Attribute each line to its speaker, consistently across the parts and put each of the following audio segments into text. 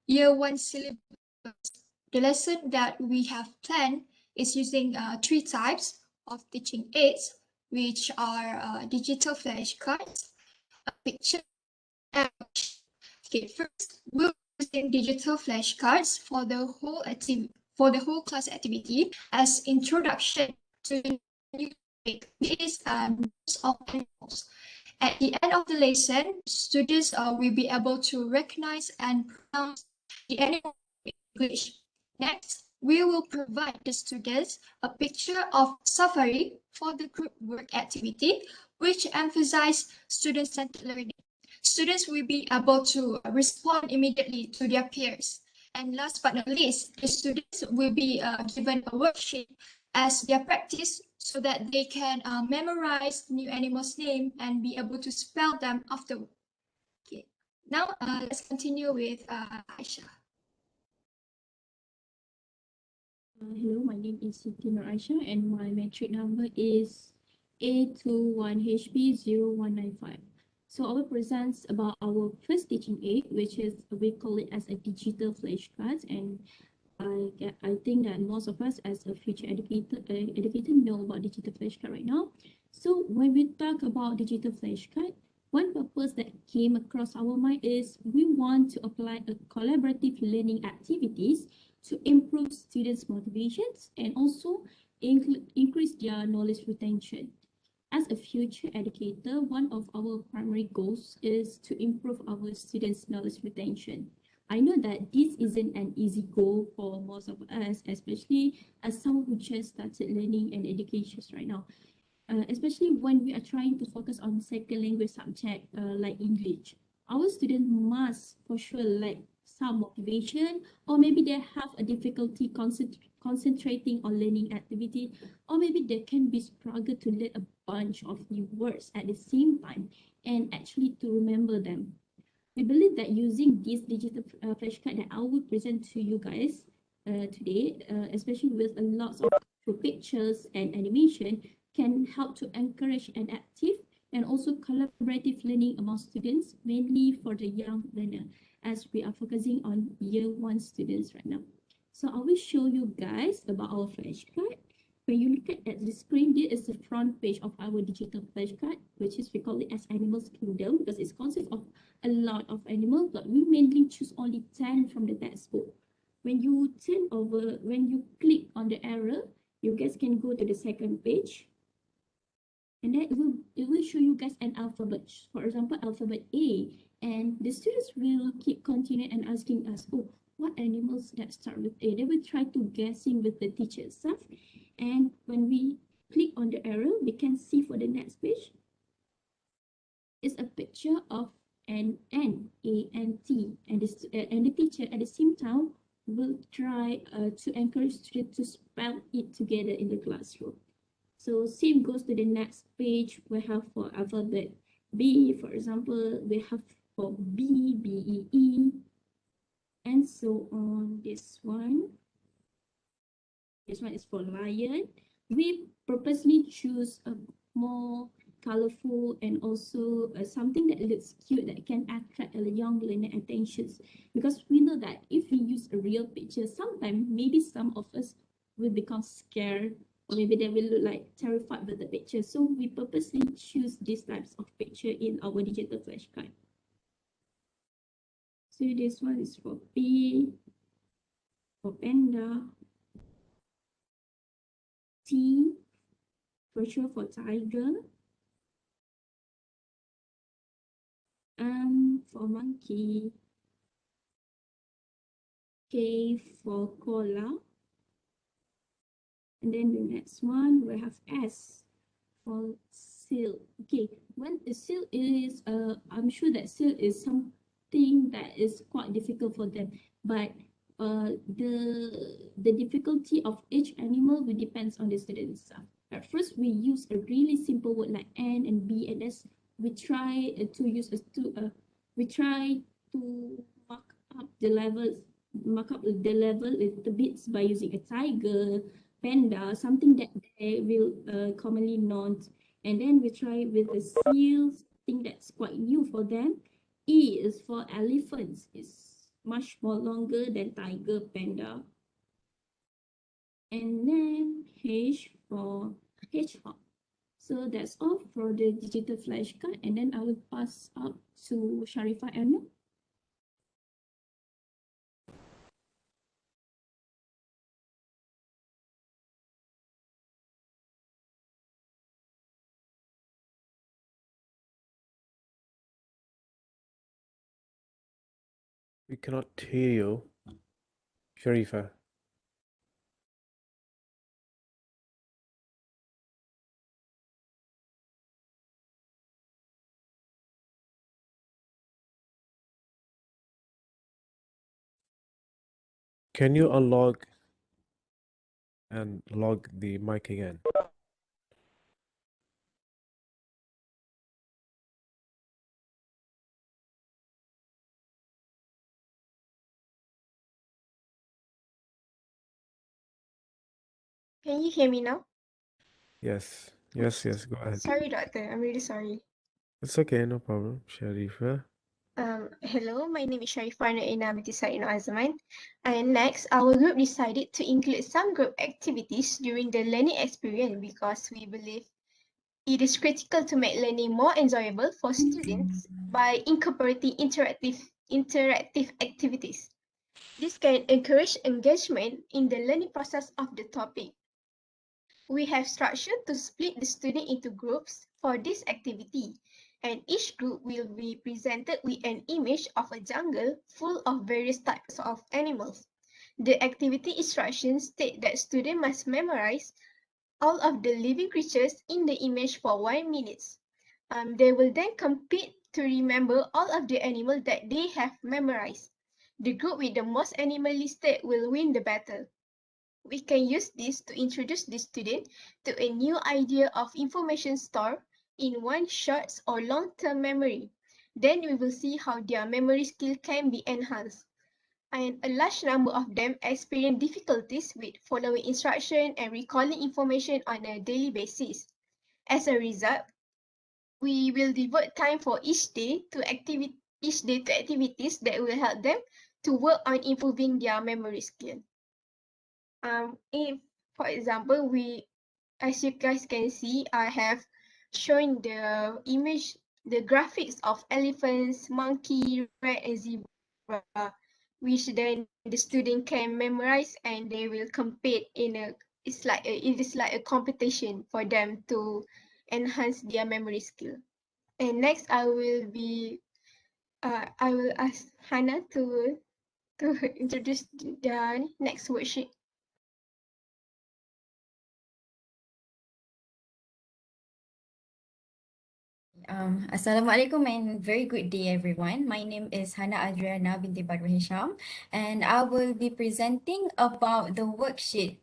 Speaker 1: Year 1 syllabus. The lesson that we have planned is using 3 types of teaching aids, which are digital flashcards, a picture, and okay, first we'll be using digital flashcards for the whole class activity as introduction to the new topic. This is names of animals. At the end of the lesson, students will be able to recognize and pronounce the animal in English. Next, we will provide the students a picture of safari for the group work activity, which emphasizes student-centered learning. Students will be able to respond immediately to their peers. And last but not least, the students will be given a worksheet as their practice so that they can memorize new animals' name and be able to spell them afterward. Okay. Now let's continue with Aisha.
Speaker 2: Hello, my name is Siti Nur Aisha and my metric number is A21HB0195. So I will present about our first teaching aid, which is, we call it as a digital flashcards, and I think that most of us as a future educator know about digital flashcard right now. So when we talk about digital flashcard, one purpose that came across our mind is we want to apply a collaborative learning activities to improve students' motivations and also increase their knowledge retention. As a future educator, one of our primary goals is to improve our students' knowledge retention. I know that this isn't an easy goal for most of us, especially as someone who just started learning and education right now. Especially when we are trying to focus on second language subject like English. Our students must for sure like some motivation, or maybe they have a difficulty concentrating on learning activity, or maybe they can be struggle to learn a bunch of new words at the same time and actually to remember them. We believe that using this digital flashcard that I will present to you guys today, especially with a lot of pictures and animation, can help to encourage an active and also collaborative learning among students, mainly for the young learner, as we are focusing on year 1 students right now. So I will show you guys about our flashcard. When you look at the screen, this is the front page of our digital flashcard, which is we call it as Animals Kingdom because it consists of a lot of animals, but we mainly choose only 10 from the textbook. When you click on the arrow, you guys can go to the second page. And then it will show you guys an alphabet. For example, alphabet A. And the students will keep continuing and asking us, oh, what animals that start with A? They will try to guessing with the teacher itself. And when we click on the arrow, we can see for the next page, it's a picture of an N, A, and T. And the teacher at the same time will try to encourage students to spell it together in the classroom. So same goes to the next page. We have for alphabet B, for example, we have for B, B-E-E, and so on. This one is for lion. We purposely choose a more colorful and also something that looks cute that can attract a young learner attentions, because we know that if we use a real picture, sometimes maybe some of us will become scared, or maybe they will look like terrified with the picture. So we purposely choose these types of picture in our digital flashcard. So this one is for P, for panda, T, for sure for tiger, for monkey, K for koala, and then the next one we have S for seal. Okay, when the seal is I'm sure that seal is something that is quite difficult for them, but the difficulty of each animal will depends on the students. At first we use a really simple word like N and B, and as we try to use we try to mark up the level a little bit by using a tiger, panda, something that they will commonly known. And then we try with the seals, thing that's quite new for them. E is for elephants. It's much more longer than tiger, panda. And then H for hedgehog. So that's all for the digital flashcard, and then I will pass up to Sharifah Elmo.
Speaker 3: We cannot hear you, Sharifah. Can you unlog and log the mic again?
Speaker 4: Can you hear me now?
Speaker 3: Yes, yes, go ahead.
Speaker 4: Sorry, doctor. I'm really sorry.
Speaker 3: It's okay, no problem, Sharifah.
Speaker 4: Hello, my name is Sharifah Naina Binti Azman. And next, our group decided to include some group activities during the learning experience because we believe it is critical to make learning more enjoyable for students by incorporating interactive activities. This can encourage engagement in the learning process of the topic. We have structured to split the student into groups for this activity, and each group will be presented with an image of a jungle full of various types of animals. The activity instructions state that students must memorize all of the living creatures in the image for 1 minute. They will then compete to remember all of the animals that they have memorized. The group with the most animals listed will win the battle. We can use this to introduce the student to a new idea of information store in one short or long-term memory. Then we will see how their memory skill can be enhanced. And a large number of them experience difficulties with following instruction and recalling information on a daily basis. As a result, we will devote time for each day to activities that will help them to work on improving their memory skill. If, for example, as you guys can see, I have shown the image, the graphics of elephants, monkey, rat, and zebra, which then the student can memorize and they will compete in a. It is like a competition for them to enhance their memory skill. And next, I will ask Hannah to introduce the next worksheet.
Speaker 5: Assalamualaikum and very good day everyone. My name is Hana Adriana binti Badru Hisham and I will be presenting about the worksheet.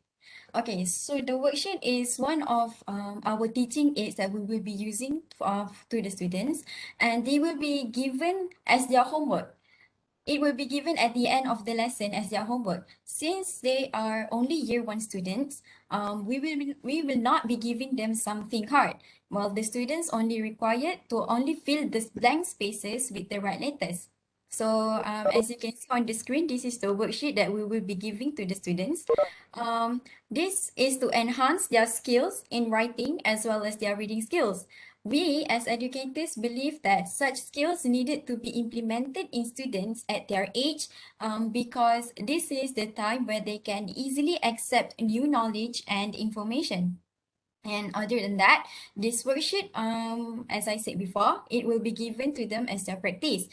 Speaker 5: Okay, so the worksheet is one of our teaching aids that we will be using to the students, and they will be given as their homework. It will be given at the end of the lesson as their homework. Since they are only year 1 students, we will not be giving them something hard. While the students only required to only fill the blank spaces with the right letters. So as you can see on the screen, this is the worksheet that we will be giving to the students. This is to enhance their skills in writing as well as their reading skills. We, as educators, believe that such skills needed to be implemented in students at their age because this is the time where they can easily accept new knowledge and information. And other than that, this worksheet, as I said before, it will be given to them as their practice.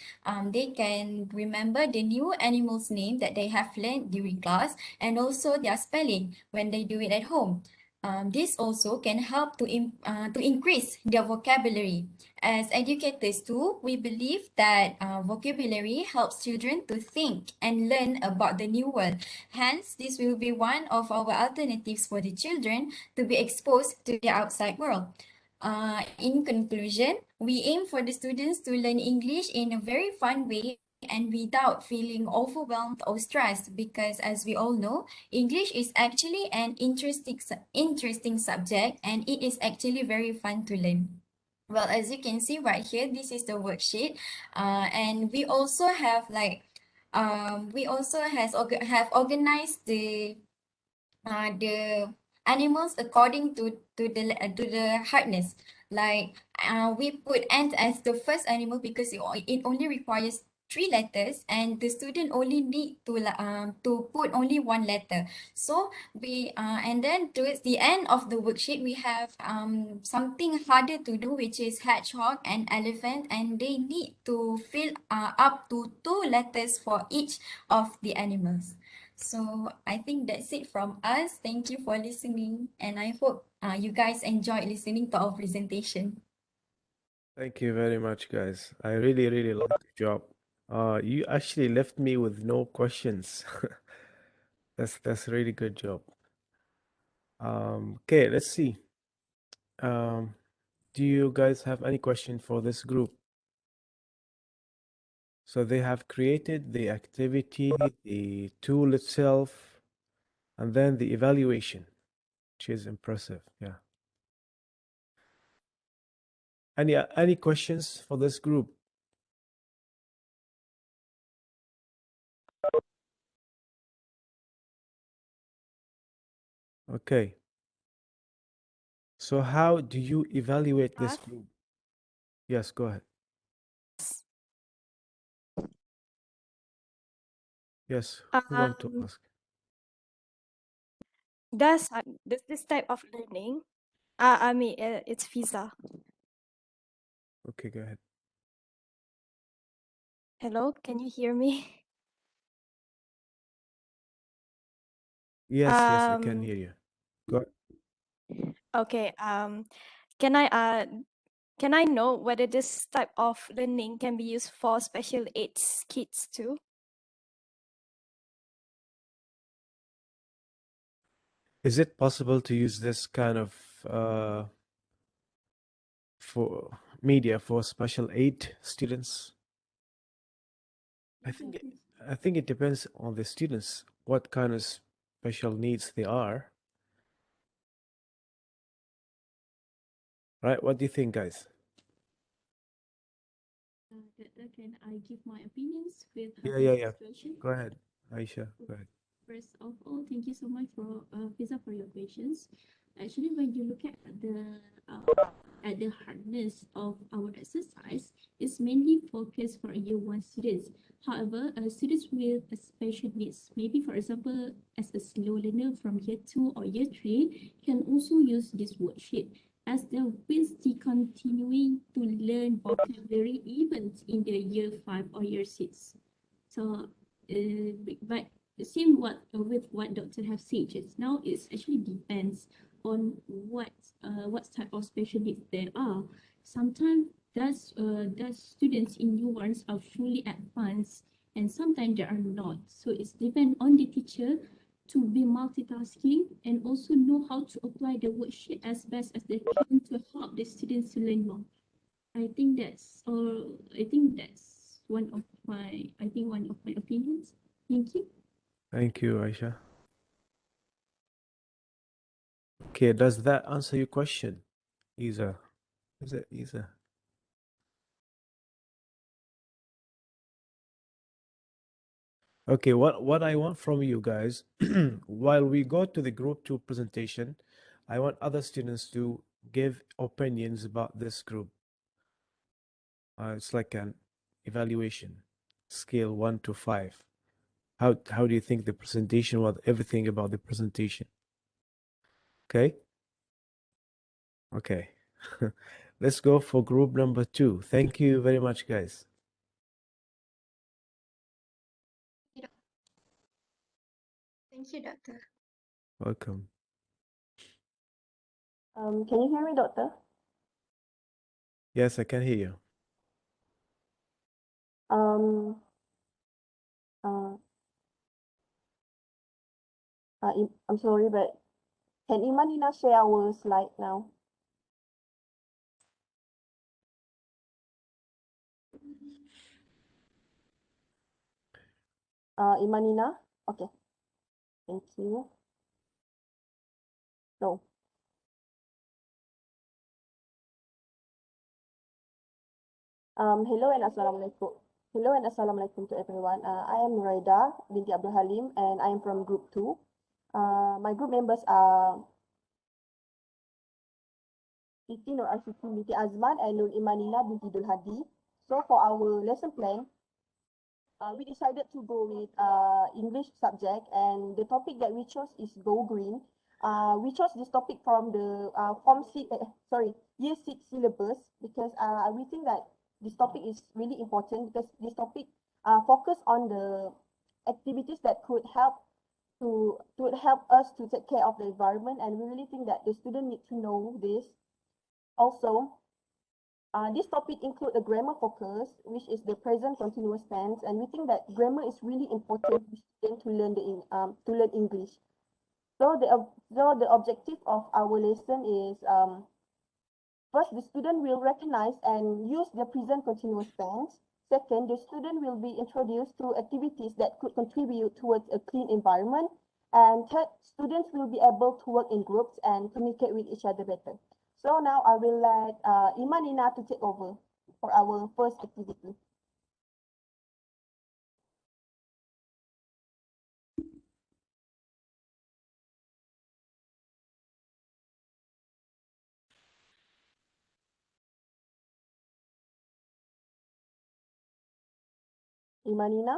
Speaker 5: They can remember the new animal's name that they have learned during class and also their spelling when they do it at home. This also can help to increase their vocabulary. As educators too, we believe that vocabulary helps children to think and learn about the new world. Hence, this will be one of our alternatives for the children to be exposed to the outside world. In conclusion, we aim for the students to learn English in a very fun way and without feeling overwhelmed or stressed, because as we all know, English is actually an interesting subject and it is actually very fun to learn. Well, as you can see right here, this is the worksheet, and we also have like we also have organized the animals according to the hardness. Like we put ant as the first animal because it only requires 3 letters, and the student only need to put only 1 letter. So we and then towards the end of the worksheet we have something harder to do, which is hedgehog and elephant, and they need to fill up to 2 letters for each of the animals. So I think that's it from us. Thank you for listening, and I hope you guys enjoyed listening to our presentation.
Speaker 3: Thank you very much, guys. I really, really like the job. You actually left me with no questions. That's a really good job. Okay, let's see. Do you guys have any question for this group? So they have created the activity, the tool itself, and then the evaluation, which is impressive. Yeah. Any questions for this group? Okay. So how do you evaluate this group? Yes, go ahead. Yes, who want to ask?
Speaker 6: Does this type of learning, it's visa.
Speaker 3: Okay, go ahead.
Speaker 6: Hello, can you hear me?
Speaker 3: Yes, yes, I can hear you. Go.
Speaker 6: Okay. Can I can I know whether this type of learning can be used for special aids kids too?
Speaker 3: Is it possible to use this kind of for media for special aid students? I think it depends on the students, what kind of special needs they are. Right? What do you think, guys?
Speaker 2: Can I give my opinions with
Speaker 3: Yeah.
Speaker 2: situation?
Speaker 3: Go ahead, Aisha. Go ahead.
Speaker 2: First of all, thank you so much for Fiza for your questions. Actually, when you look at the hardness of our exercise, it's mainly focused for year 1 students. However, students with special needs, maybe for example, as a slow learner from year 2 or year 3, can also use this worksheet, as they will be continuing to learn vocabulary even in the year 5 or year 6. So, but same with what Doctor have said just now, it actually depends on what type of special needs there are. Sometimes does students in U1s are fully advanced, and sometimes they are not. So it's depend on the teacher to be multitasking and also know how to apply the worksheet as best as they can to help the students to learn more. I think that's one of my opinions. Thank you.
Speaker 3: Thank you, Aisha. Okay, does that answer your question, Isa? Is it Isa? Okay, what I want from you guys, while we go to the group 2 presentation, I want other students to give opinions about this group. It's like an evaluation, scale 1 to 5. How do you think the presentation was? Everything about the presentation. Okay. Okay. Let's go for group number 2. Thank you very much, guys.
Speaker 4: Thank you, Doctor.
Speaker 3: Welcome.
Speaker 7: Can you hear me, Doctor?
Speaker 3: Yes, I can hear you.
Speaker 7: Um, uh, I'm sorry, but can Imanina share our slide now? Imanina? Okay, thank you. No. Hello and Assalamualaikum. Hello and Assalamualaikum to everyone. I am Nuraida binti Abdul Halim and I am from Group 2. My group members are Siti Nur Ashifi binti Azman and Nur Imanina binti Dul Hadi. So for our lesson plan, we decided to go with English subject, and the topic that we chose is Go Green. We chose this topic from the Year 6 syllabus because we think that this topic is really important because this topic focus on the activities that could help us to take care of the environment, and we really think that the student need to know this. Also, this topic include a grammar focus, which is the present continuous tense, and we think that grammar is really important for students to learn English. So the objective of our lesson is first, the student will recognize and use the present continuous tense. Second, the student will be introduced to activities that could contribute towards a clean environment. And third, students will be able to work in groups and communicate with each other better. So now I will let Imanina to take over for our first activity. Imanina?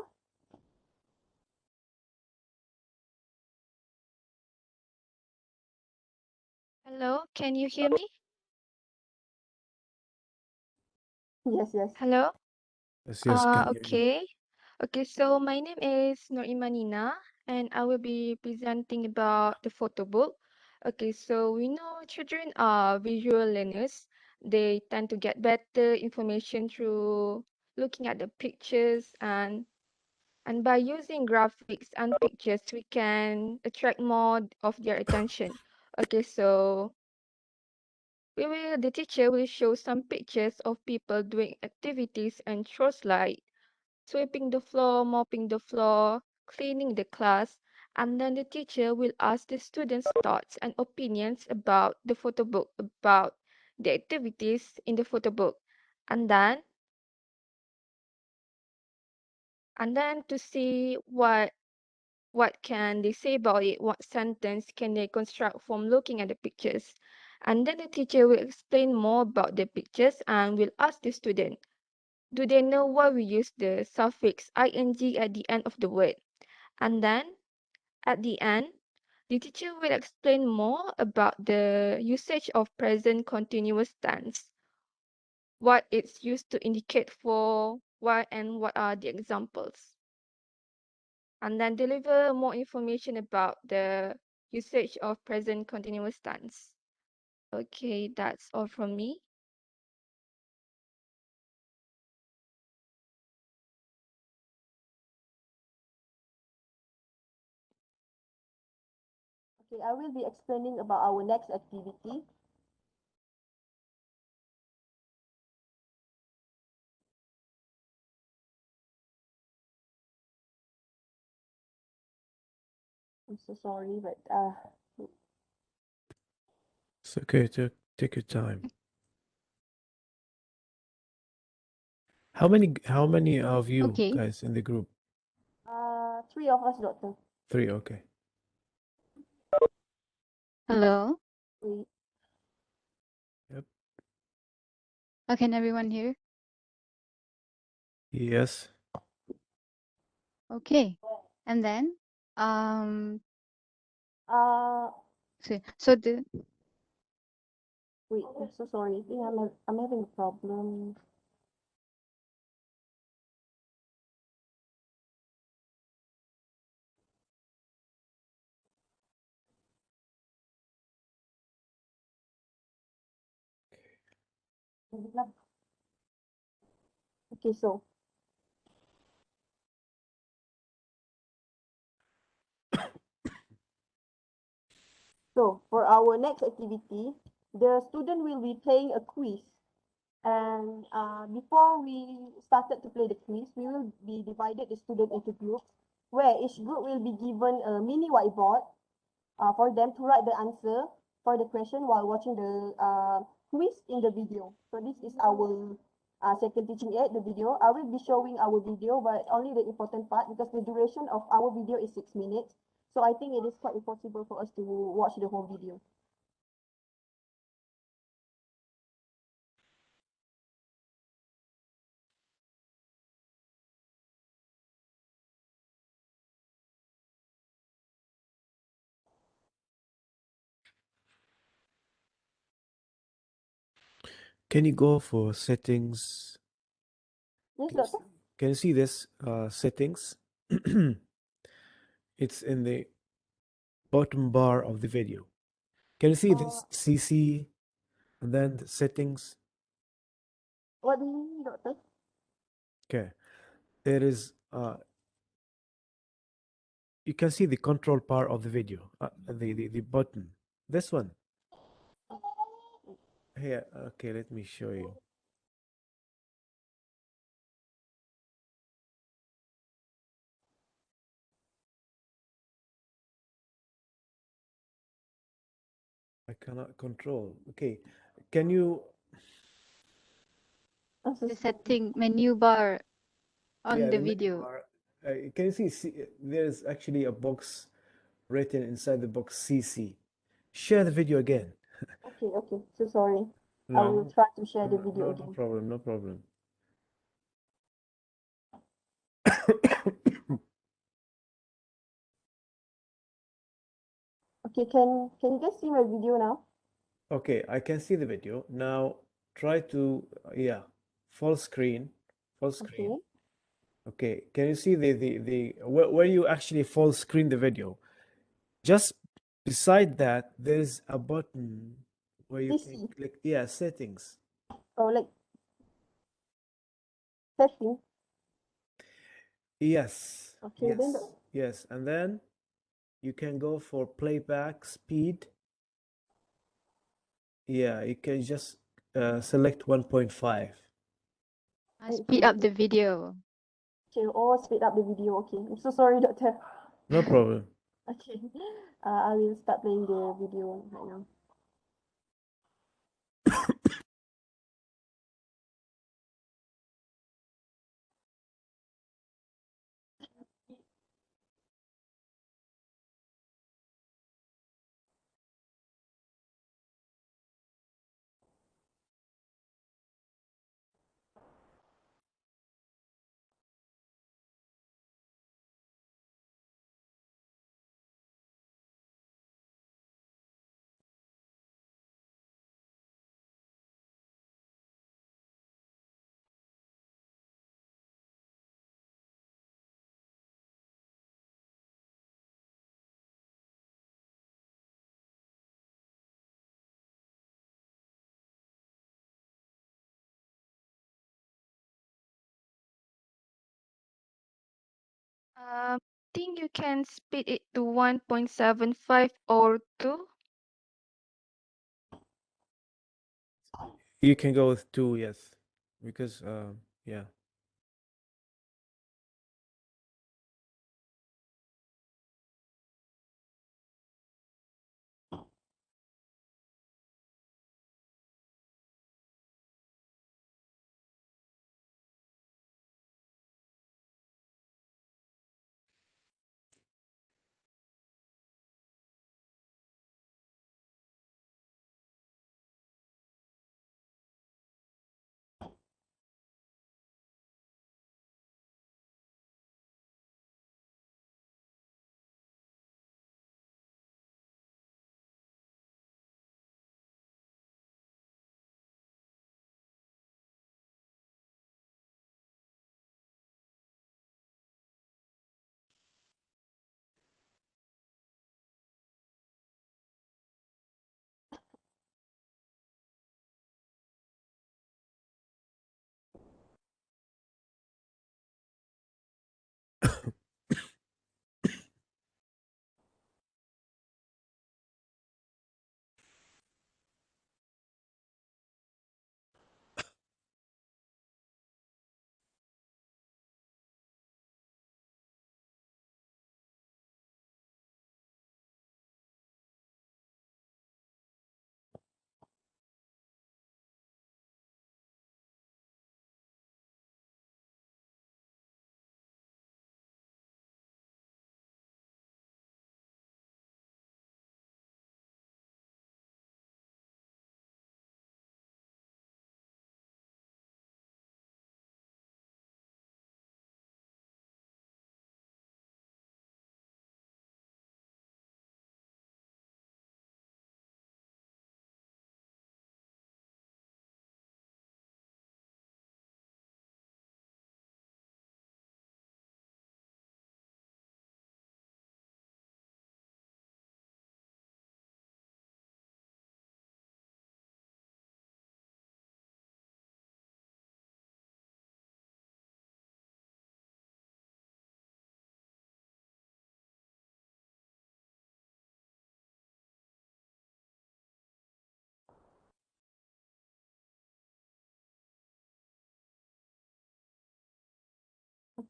Speaker 6: Hello, can you hear me?
Speaker 7: Yes, yes.
Speaker 6: Hello?
Speaker 3: Yes, yes, can hear you.
Speaker 6: Okay. Okay, so my name is Nur Imanina, and I will be presenting about the photo book. Okay, so we know children are visual learners. They tend to get better information through looking at the pictures, and by using graphics and pictures, we can attract more of their attention. Okay, so the teacher will show some pictures of people doing activities and chores like sweeping the floor, mopping the floor, cleaning the class, and then the teacher will ask the students' thoughts and opinions about the photo book, about the activities in the photo book, and then to see what can they say about it, what sentence can they construct from looking at the pictures. And then the teacher will explain more about the pictures and will ask the student, do they know why we use the suffix ing at the end of the word? And then at the end, the teacher will explain more about the usage of present continuous tense, what it's used to indicate for, why, and what are the examples. And then deliver more information about the usage of present continuous tense. Okay, that's all from me.
Speaker 7: Okay, I will be explaining about our next activity. I'm so sorry, but
Speaker 3: It's okay to take your time. How many of you
Speaker 8: Okay.
Speaker 3: guys in the group?
Speaker 7: 3 of us, doctor.
Speaker 3: 3, okay.
Speaker 8: Hello.
Speaker 7: We
Speaker 3: Yep.
Speaker 8: Can everyone hear?
Speaker 3: Yes.
Speaker 8: Okay. And then,
Speaker 7: uh
Speaker 8: so the
Speaker 7: wait, I'm so sorry. I think I'm having a problem. Okay, so for our next activity, the student will be playing a quiz. And before we started to play the quiz, we will be divided the student into groups, where each group will be given a mini whiteboard for them to write the answer for the question while watching the quiz in the video. So this is our second teaching aid, the video. I will be showing our video, but only the important part because the duration of our video is 6 minutes. So I think it is quite impossible for us to watch the whole video.
Speaker 3: Can you go for settings?
Speaker 7: Yes,
Speaker 3: Can you,
Speaker 7: doctor?
Speaker 3: can you see this settings? It's in the bottom bar of the video. Can you see this CC and then the settings?
Speaker 7: What do you mean, doctor?
Speaker 3: Okay, there is you can see the control part of the video, the button. This one here. Okay, let me show you. I cannot control. Okay, can you?
Speaker 8: The setting menu bar on
Speaker 3: Yeah,
Speaker 8: the
Speaker 3: the menu
Speaker 8: video.
Speaker 3: bar. Can you see? There's actually a box written inside the box CC. Share the video again.
Speaker 7: Okay, okay. So sorry. I
Speaker 3: No,
Speaker 7: will
Speaker 3: no,
Speaker 7: try to share the
Speaker 3: no,
Speaker 7: video
Speaker 3: no
Speaker 7: again.
Speaker 3: problem, no problem.
Speaker 7: Okay, can you guys see my video now?
Speaker 3: Okay, I can see the video. Now try to, yeah, full screen, full screen.
Speaker 7: Okay.
Speaker 3: Okay, can you see the where you actually full screen the video? Just beside that, there's a button where you can
Speaker 7: CC.
Speaker 3: click, yeah, settings.
Speaker 7: Oh, like setting.
Speaker 3: Yes,
Speaker 7: Okay, then
Speaker 3: yes, yes. And then you can go for playback speed. Yeah, you can just select 1.5.
Speaker 8: Speed up the video.
Speaker 7: Okay, or speed up the video. Okay, I'm so sorry, doctor.
Speaker 3: No problem.
Speaker 7: Okay, I will start playing the video right now.
Speaker 6: Think you can speed it to 1.75 or 2.
Speaker 3: You can go with 2, yes, because yeah.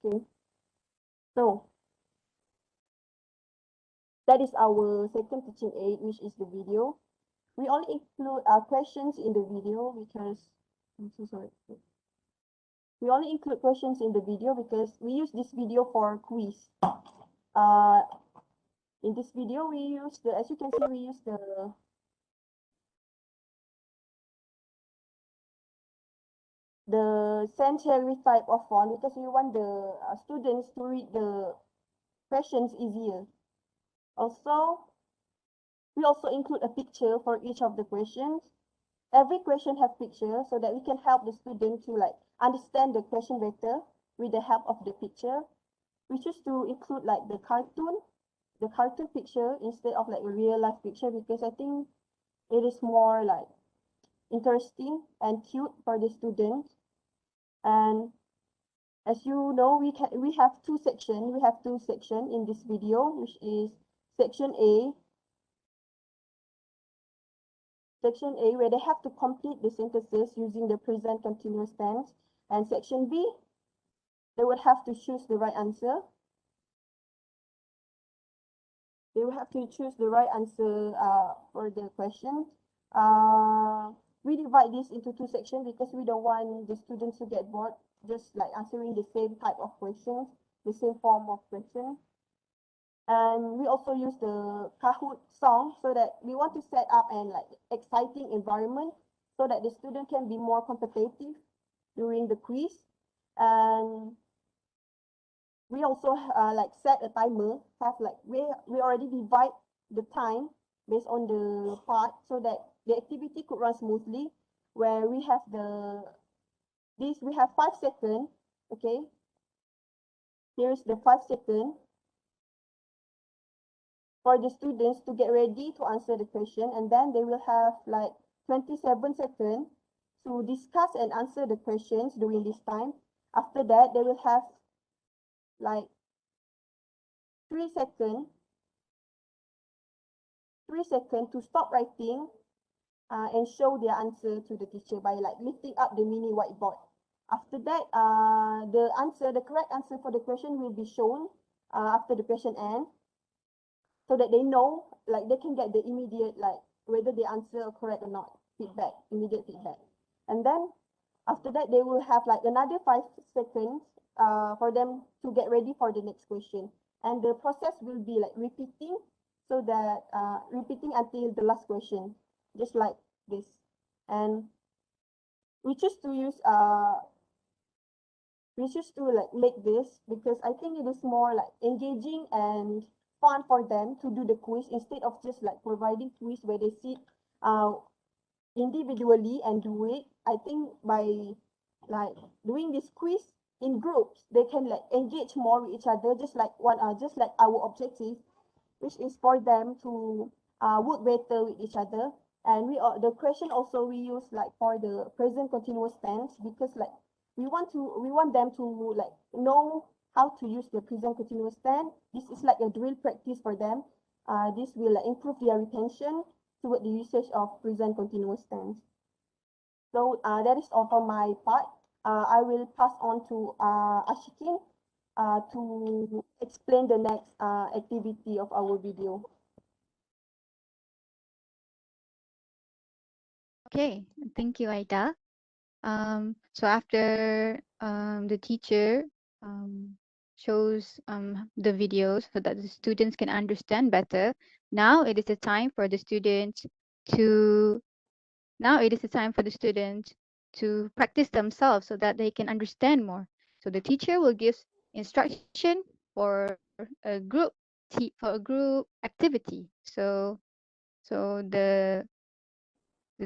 Speaker 7: Okay. So that is our second teaching aid, which is the video. We only include questions in the video because, I'm so sorry. We only include questions in the video because we use this video for quiz. In this video, we use the, as you can see, we use the sans serif type of font because we want the students to read the questions easier. Also, we also include a picture for each of the questions. Every question has picture so that we can help the student to like understand the question better with the help of the picture. We choose to include like the cartoon picture instead of like a real life picture because I think it is more like interesting and cute for the students. And as you know, we have two sections. We have two sections in this video, which is section A. Section A, where they have to complete the sentences using the present continuous tense. And section B, they would have to choose the right answer. They will have to choose the right answer for the question. We divide this into two sections because we don't want the students to get bored just like answering the same type of questions, the same form of question. And we also use the Kahoot song so that we want to set up an like exciting environment so that the student can be more competitive during the quiz. And we also like set a timer, have like we already divide the time based on the part so that the activity could run smoothly, where we have we have 5 seconds. Okay, here's the 5 seconds for the students to get ready to answer the question, and then they will have like 27 seconds to discuss and answer the questions during this time. After that, they will have like 3 seconds to stop writing and show their answer to the teacher by like lifting up the mini whiteboard. After that, the correct answer for the question will be shown after the question ends, so that they know, like they can get the immediate, like whether they answer correct or not, immediate feedback. And then after that, they will have like another 5 seconds for them to get ready for the next question. And the process will be like repeating, so that repeating until the last question, just like this. And we choose to like make this because I think it is more like engaging and fun for them to do the quiz instead of just like providing quiz where they sit individually and do it. I think by like doing this quiz in groups, they can like engage more with each other, just like our objective, which is for them to work better with each other. And the question also we use like for the present continuous tense because like we want them to like know how to use the present continuous tense. This is like a drill practice for them. This will like, improve their retention toward the usage of present continuous tense. So that is all for my part. I will pass on to Ashikin to explain the next activity of our video.
Speaker 8: Okay, thank you, Aida. So after the teacher shows the videos so that the students can understand better, now it is the time for the students to practice themselves so that they can understand more. So the teacher will give instruction for a group activity. So the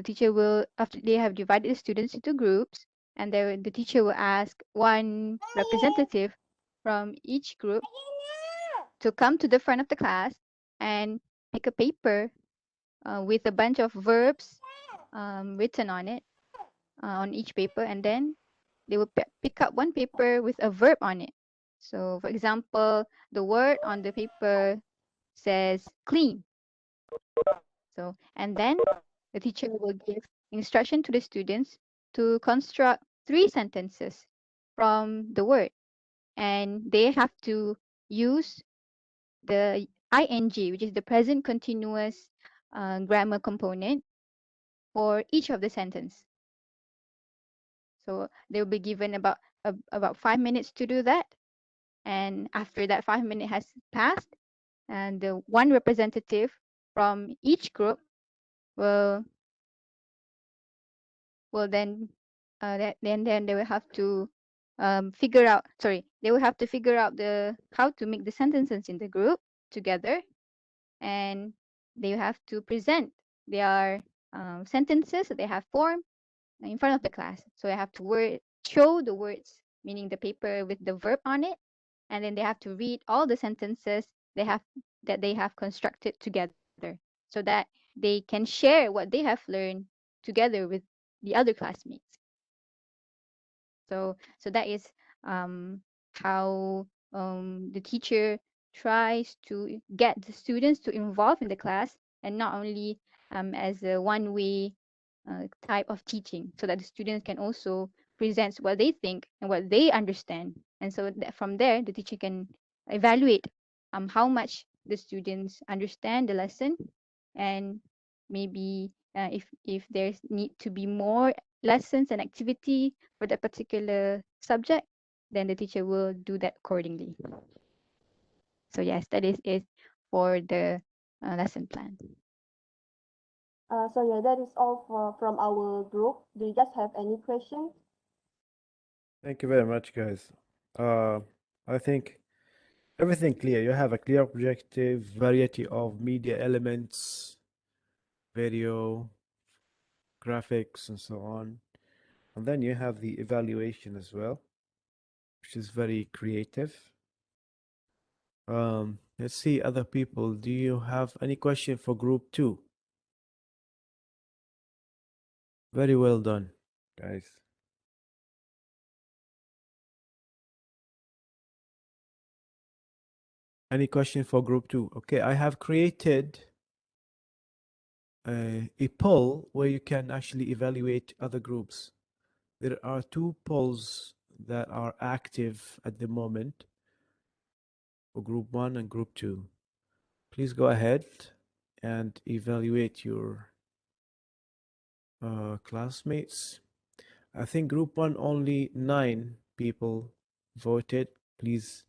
Speaker 8: teacher will, after they have divided the students into groups, and the teacher will ask one representative from each group to come to the front of the class and make a paper with a bunch of verbs written on it, on each paper, and then they will pick up one paper with a verb on it. So, for example, the word on the paper says clean. So, and then the teacher will give instruction to the students to construct 3 sentences from the word. and they have to use the ing, which is the present continuous grammar component for each of the sentence. So they will be given about 5 minutes to do that. And after that 5 minutes has passed, and the one representative from each group will then they will have to figure out how to make the sentences in the group together, and they have to present their sentences that they have formed in front of the class. So they have to show the words, meaning the paper with the verb on it, and then they have to read all the sentences that they have constructed together, so that they can share what they have learned together with the other classmates. So that is how the teacher tries to get the students to involve in the class, and not only as a one-way type of teaching, so that the students can also present what they think and what they understand. And so that from there, the teacher can evaluate how much the students understand the lesson, and maybe if there's need to be more lessons and activity for that particular subject, then the teacher will do that accordingly. So yes, that is it for the lesson plan.
Speaker 7: So yeah, that is all from our group. Do you guys have any questions?
Speaker 3: Thank you very much, guys. I think everything clear. You have a clear objective, variety of media elements, video, graphics, and so on. And then you have the evaluation as well, which is very creative. Let's see other people. Do you have any question for group 2? Very well done, guys. Any question for group 2? Okay, I have created a poll where you can actually evaluate other groups. There are 2 polls that are active at the moment for group 1 and group 2. Please go ahead and evaluate your classmates. I think group 1 only 9 people voted. Please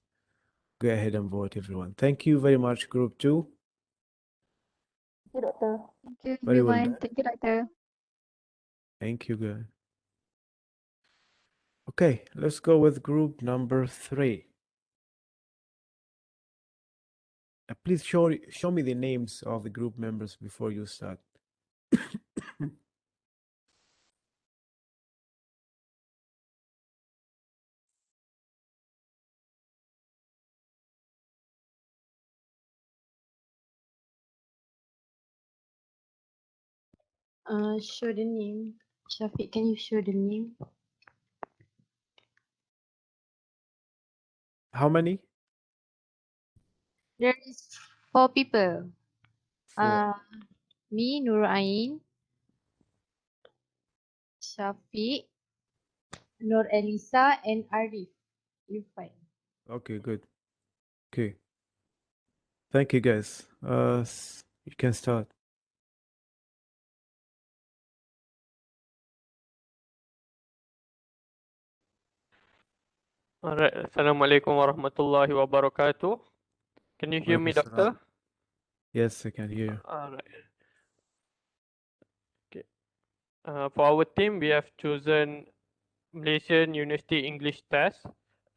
Speaker 3: go ahead and vote, everyone. Thank you very much, group 2.
Speaker 7: Thank you, Doctor.
Speaker 8: Thank you,
Speaker 3: Very well
Speaker 8: everyone.
Speaker 3: done.
Speaker 8: Thank you, Doctor.
Speaker 3: Thank you, guys. Okay, let's go with group number 3. Please show me the names of the group members before you start.
Speaker 9: Show the name. Shafiq, can you show the name?
Speaker 3: How many?
Speaker 9: There is 4 people.
Speaker 3: 4.
Speaker 9: Me, Nur Ain, Shafiq, Nur Elisa, and Arif. You find.
Speaker 3: Okay, good. Okay. Thank you, guys. You can start.
Speaker 10: Alright, Assalamualaikum warahmatullahi wabarakatuh. Can you hear me,
Speaker 3: Walaikum
Speaker 10: Doctor?
Speaker 3: salam. Yes, I can hear you.
Speaker 10: Alright. Okay. For our team, we have chosen Malaysian University English Test,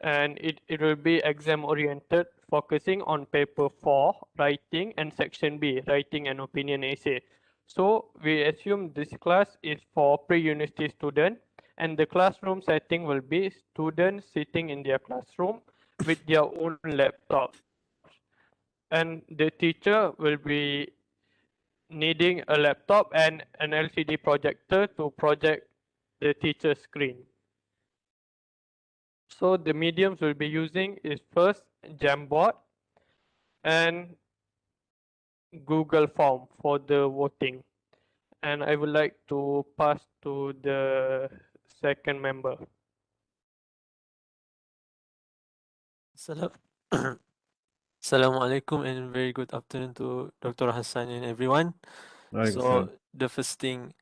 Speaker 10: and it will be exam oriented, focusing on paper 4, writing, and section B, writing and opinion essay. So we assume this class is for pre-university student, and the classroom setting will be students sitting in their classroom with their own laptops, and the teacher will be needing a laptop and an LCD projector to project the teacher's screen. So the mediums we'll be using is first Jamboard and Google Form for the voting. And I would like to pass to the second member.
Speaker 11: Salam. Assalamualaikum and very good afternoon to Dr. Hassan and everyone.
Speaker 3: Alaikum
Speaker 11: So
Speaker 3: salam.
Speaker 11: the first thing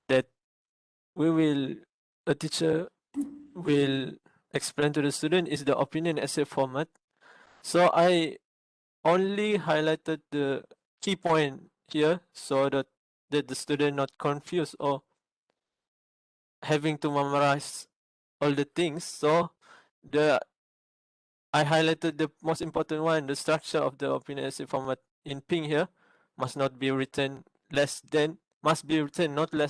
Speaker 11: that a teacher will explain to the student is the opinion essay format. So I only highlighted the key point here so that the student not confused or having to memorize all the things. So I highlighted the most important one, the structure of the opinion essay format in pink here must be written not less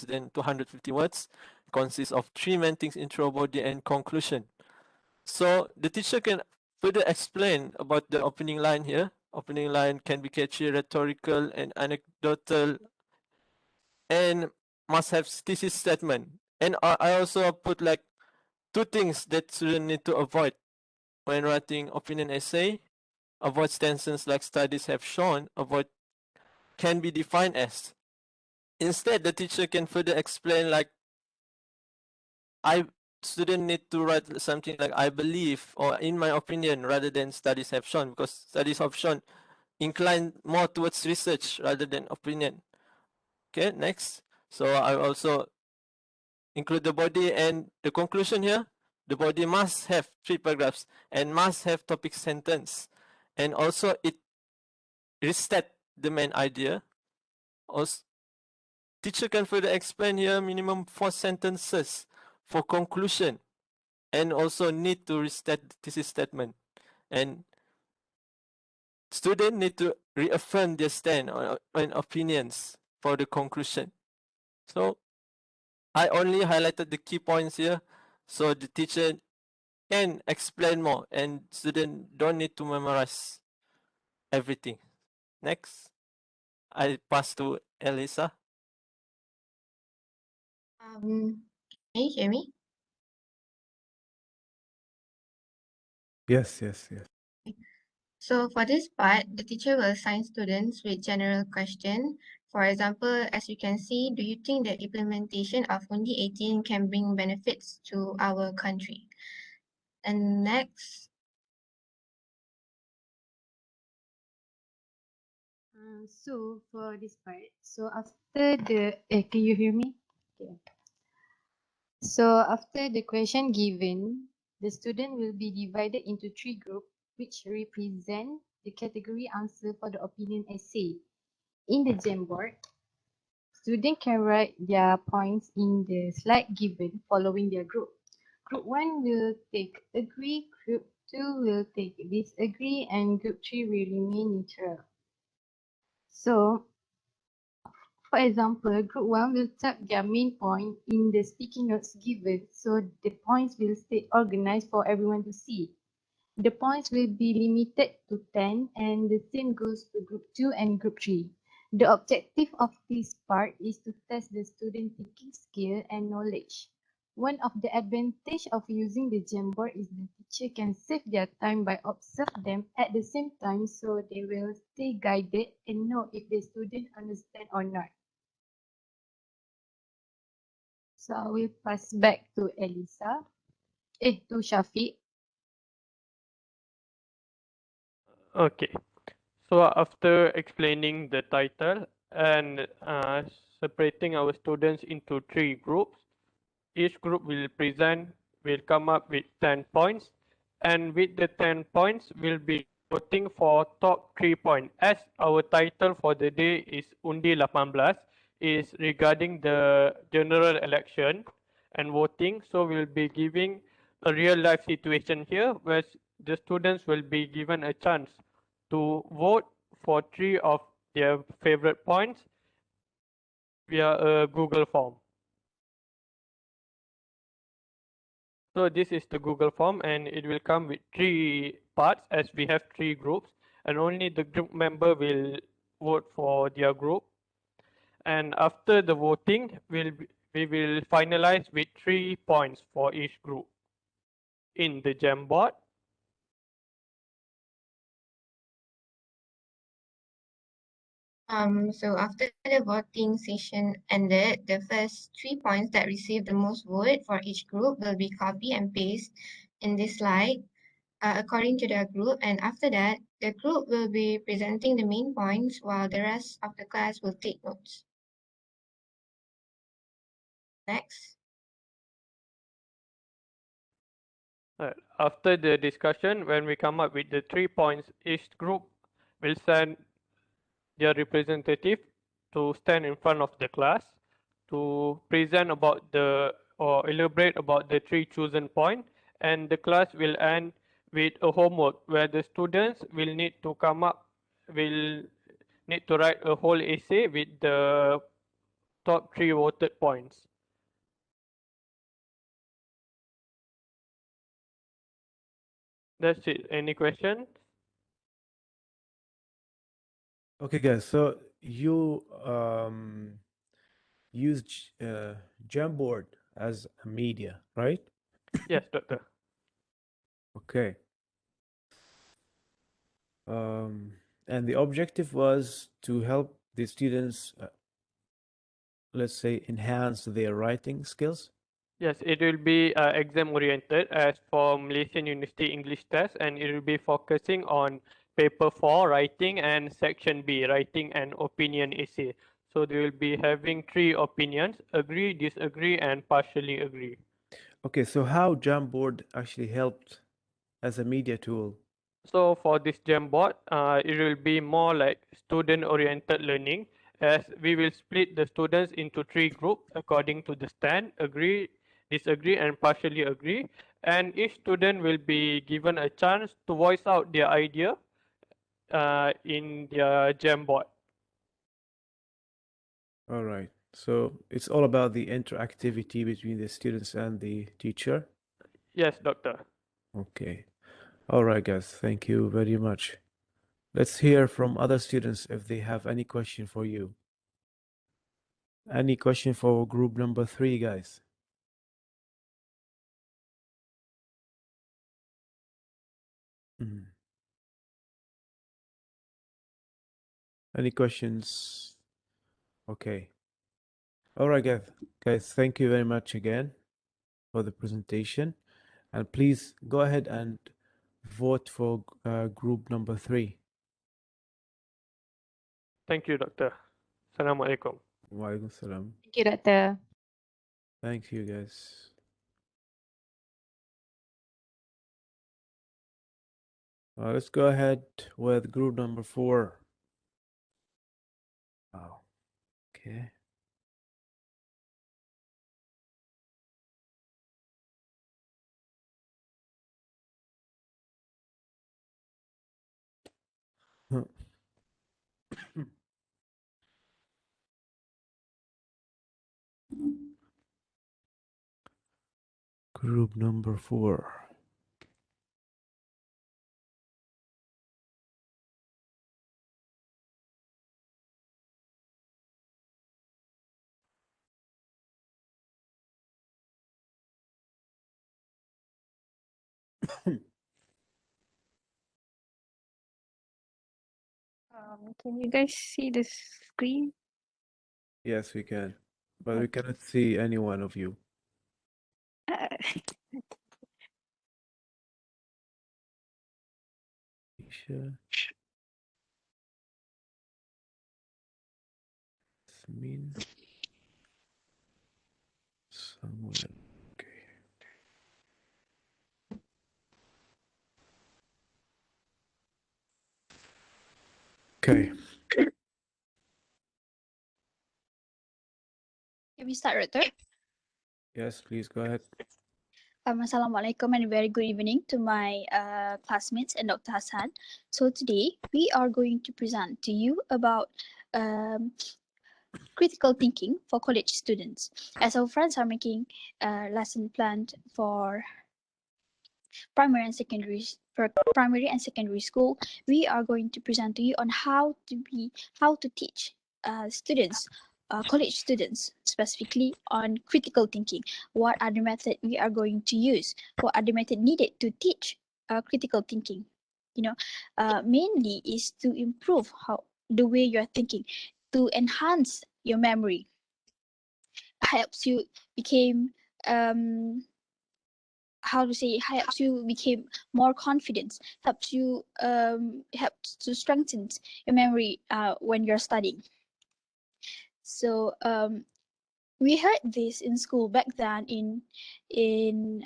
Speaker 11: than 250 words, consists of 3 main things: intro, body, and conclusion. So the teacher can further explain about the opening line here. Opening line can be catchy, rhetorical, and anecdotal, and must have thesis statement. And I also put like 2 things that students need to avoid when writing opinion essay. Avoid stances like studies have shown. Avoid can be defined as. Instead, the teacher can further explain like student need to write something like I believe or in my opinion rather than studies have shown, because studies have shown incline more towards research rather than opinion. Okay, next. So I also include the body and the conclusion here. The body must have 3 paragraphs and must have topic sentence, and also it restate the main idea. Also, teacher can further explain here minimum 4 sentences for conclusion, and also need to restate the thesis statement. And student need to reaffirm their stand on opinions for the conclusion. So I only highlighted the key points here, so the teacher can explain more and student don't need to memorize everything. Next, I pass to Elisa.
Speaker 4: Can you hear me?
Speaker 3: Yes.
Speaker 4: So for this part, the teacher will assign students with general question. For example, as you can see, do you think the implementation of Undi 18 can bring benefits to our country? And next,
Speaker 9: So for this part, so after the, can you hear me? Okay. So after the question given, the student will be divided into 3 groups which represent the category answer for the opinion essay. In the Jamboard, students can write their points in the slide given following their group. Group 1 will take agree, Group 2 will take disagree, and Group 3 will remain neutral. So, for example, Group 1 will type their main point in the sticky notes given, so the points will stay organized for everyone to see. The points will be limited to 10, and the same goes to Group 2 and Group 3. The objective of this part is to test the student thinking skill and knowledge. One of the advantages of using the Jamboard is the teacher can save their time by observing them at the same time, so they will stay guided and know if the student understand or not. So I will pass back to Elisa. To Shafiq.
Speaker 10: Okay. So after explaining the title and separating our students into 3 groups, each group will come up with 10 points, and with the 10 points we'll be voting for top 3 points. As our title for the day is Undi 18, is regarding the general election and voting, so we'll be giving a real life situation here where the students will be given a chance to vote for 3 of their favorite points via a Google form. So this is the Google form, and it will come with 3 parts as we have 3 groups, and only the group member will vote for their group. And after the voting, we will finalize with 3 points for each group. In the Jamboard,
Speaker 4: so after the voting session ended, the first 3 points that received the most vote for each group will be copied and pasted in this slide. according to their group, and after that, the group will be presenting the main points while the rest of the class will take notes. Next.
Speaker 10: After the discussion, when we come up with the 3 points, each group will send their representative to stand in front of the class to present about the or elaborate about the 3 chosen point, and the class will end with a homework where the students will need to write a whole essay with the top 3 voted points. That's it. Any questions?
Speaker 3: Okay, guys. So you use Jamboard as a media, right?
Speaker 10: Yes, Doctor.
Speaker 3: Okay. And the objective was to help the students, let's say, enhance their writing skills.
Speaker 10: Yes, it will be exam oriented as for Malaysian University English test, and it will be focusing on paper 4 writing and section B writing and opinion essay. So they will be having 3 opinions: agree, disagree, and partially agree.
Speaker 3: Okay, so how Jamboard actually helped as a media tool?
Speaker 10: So for this Jamboard, it will be more like student-oriented learning, as we will split the students into 3 groups according to the stand: agree, disagree, and partially agree. And each student will be given a chance to voice out their idea in their Jamboard.
Speaker 3: All right. So it's all about the interactivity between the students and the teacher.
Speaker 10: Yes, Doctor.
Speaker 3: Okay. All right, guys. Thank you very much. Let's hear from other students if they have any question for you. Any question for group number 3, guys? Any questions? Okay. All right, guys, thank you very much again for the presentation. And please go ahead and vote for group number 3.
Speaker 10: Thank you, Doctor. Assalamualaikum.
Speaker 3: Wa alaikum salam.
Speaker 6: Thank you, Doctor.
Speaker 3: Thank you, guys. Let's go ahead with group number 4. Oh, okay. Group number 4.
Speaker 6: Can you guys see the screen?
Speaker 3: Yes, we can. But we cannot see any one of you. Isha. Yasmin. Samuel. Okay.
Speaker 12: Can we start, Doctor?
Speaker 3: Yes, please go ahead.
Speaker 12: Assalamualaikum and very good evening to my classmates and Dr. Hassan. So today we are going to present to you about critical thinking for college students. As our friends are making a lesson planned for primary and secondary school, we are going to present to you on how to teach students, college students specifically, on critical thinking. What are the methods we are going to use? What are the methods needed to teach critical thinking? Mainly is to improve the way you're thinking, to enhance your memory, helps you become how to say, helps you become more confident, helps to strengthen your memory when you're studying. So we heard this in school back then in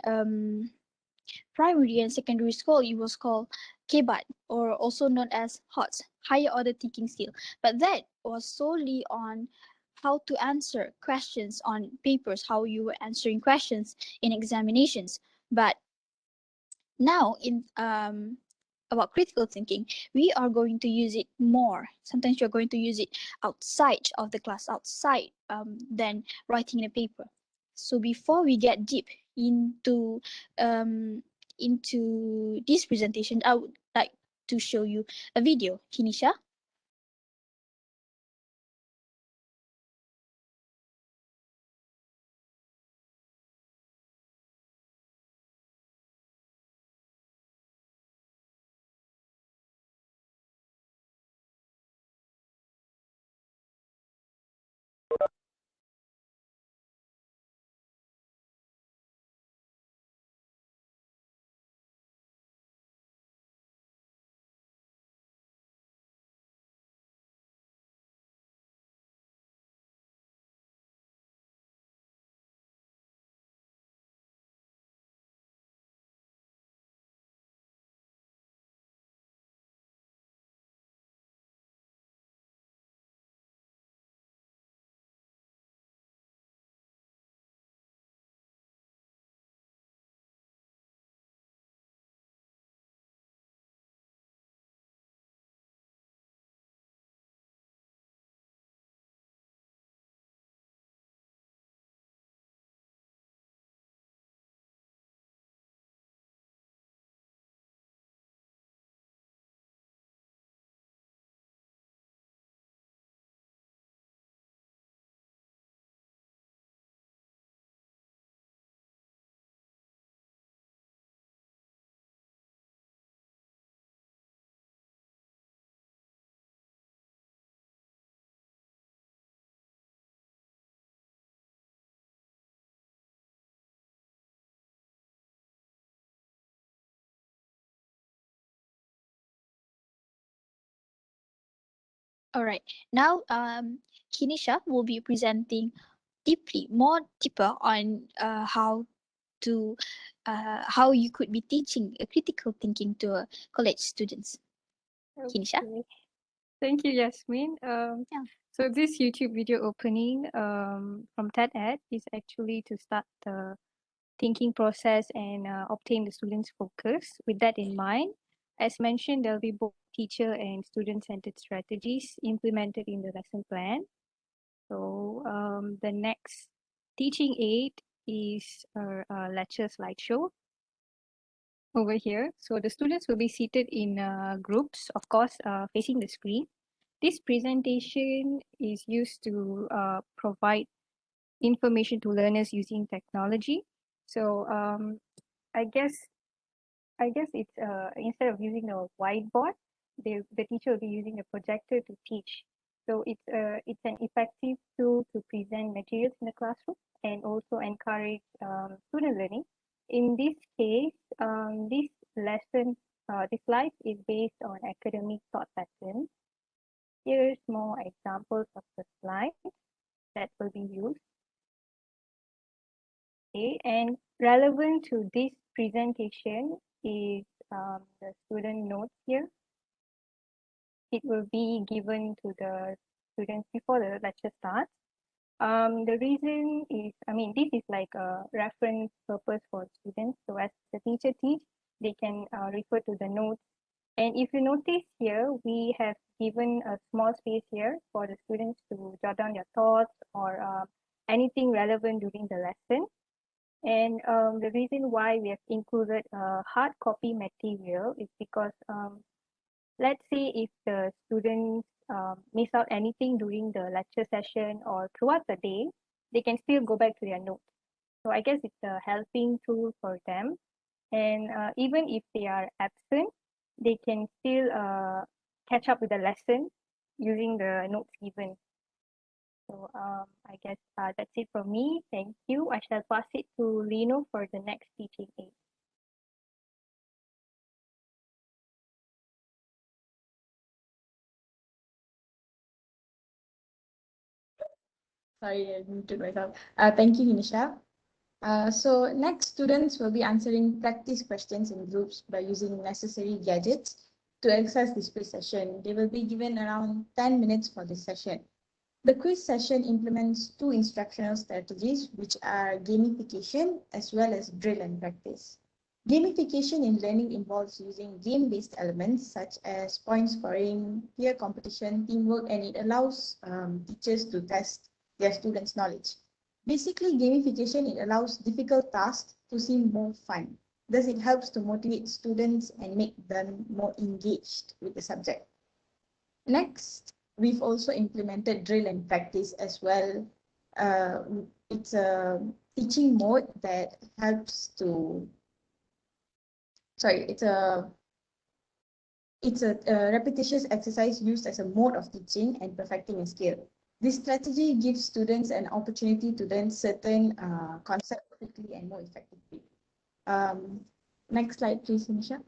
Speaker 12: primary and secondary school. It was called KBAT, or also known as HOTS, higher order thinking skill. But that was solely on how to answer questions on papers, how you were answering questions in examinations. But now in about critical thinking, we are going to use it more. Sometimes you're going to use it outside of the class, outside than writing in a paper. So before we get deep into this presentation, I would like to show you a video. Kinisha? All right. Now, Kinisha will be presenting more deeper on how you could be teaching critical thinking to college students. Kinisha?
Speaker 13: Okay. Thank you, Yasmin.
Speaker 12: Yeah.
Speaker 13: So this YouTube video opening from TED is actually to start the thinking process and obtain the students' focus. With that in mind, as mentioned, there'll be both teacher and student-centered strategies implemented in the lesson plan. So the next teaching aid is a lecture slideshow over here. So the students will be seated in groups, of course, facing the screen. This presentation is used to provide information to learners using technology. So I guess it's instead of using a whiteboard, the teacher will be using a projector to teach. So it's an effective tool to present materials in the classroom and also encourage student learning. In this case, this lesson, this slide is based on academic thought patterns. Here's more examples of the slides that will be used. Okay, and relevant to this presentation is the student notes here. It will be given to the students before the lecture starts. The reason is, this is like a reference purpose for students. So as the teacher teach, they can refer to the notes. And if you notice here, we have given a small space here for the students to jot down their thoughts or anything relevant during the lesson. And the reason why we have included hard copy material is because let's say if the students miss out anything during the lecture session or throughout the day, they can still go back to their notes. So I guess it's a helping tool for them. And even if they are absent, they can still catch up with the lesson using the notes given. So I guess that's it from me. Thank you. I shall pass it to Lino for the next teaching aid.
Speaker 14: Sorry, I muted myself. Thank you, Hinisha. So next, students will be answering practice questions in groups by using necessary gadgets to access this quiz session. They will be given around 10 minutes for this session. The quiz session implements two instructional strategies, which are gamification as well as drill and practice. Gamification in learning involves using game-based elements such as point scoring, peer competition, teamwork, and it allows teachers to test their students' knowledge. Basically, gamification, it allows difficult tasks to seem more fun. Thus, it helps to motivate students and make them more engaged with the subject. Next, we've also implemented drill and practice as well. It's a teaching mode that helps to, it's a repetitious exercise used as a mode of teaching and perfecting a skill. This strategy gives students an opportunity to learn certain concepts quickly and more effectively. Next slide, please, Nisha.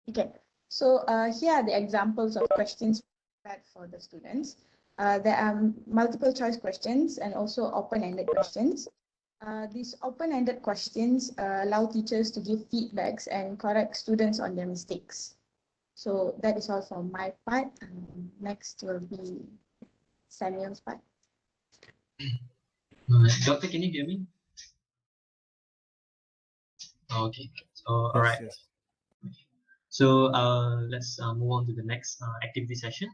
Speaker 14: Okay, so here are the examples of questions prepared for the students. There are multiple choice questions and also open-ended questions. These open-ended questions allow teachers to give feedbacks and correct students on their mistakes. So that is all from my part. Next will be Samuel's part.
Speaker 15: Doctor, can you hear me? Okay, so all right.
Speaker 3: Yes.
Speaker 15: So let's move on to the next activity session.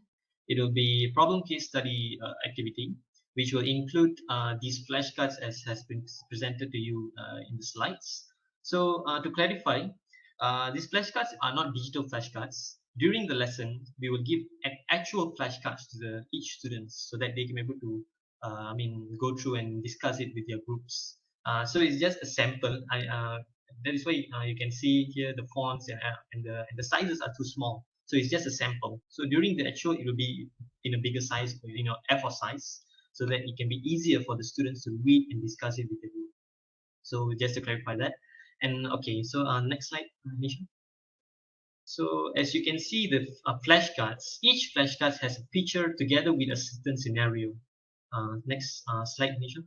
Speaker 15: It will be problem case study activity, which will include these flashcards as has been presented to you in the slides. So to clarify, these flashcards are not digital flashcards. During the lesson, we will give actual flashcards to each student so that they can be able to go through and discuss it with their groups. So it's just a sample. That is why you can see here the fonts and the sizes are too small. So it's just a sample. So during the actual, it will be in a bigger size, A4 size, so that it can be easier for the students to read and discuss it with the group. So just to clarify that. And okay, so next slide, Nisha. So as you can see, the flashcards, each flashcard has a picture together with a certain scenario. Next slide, Nisha.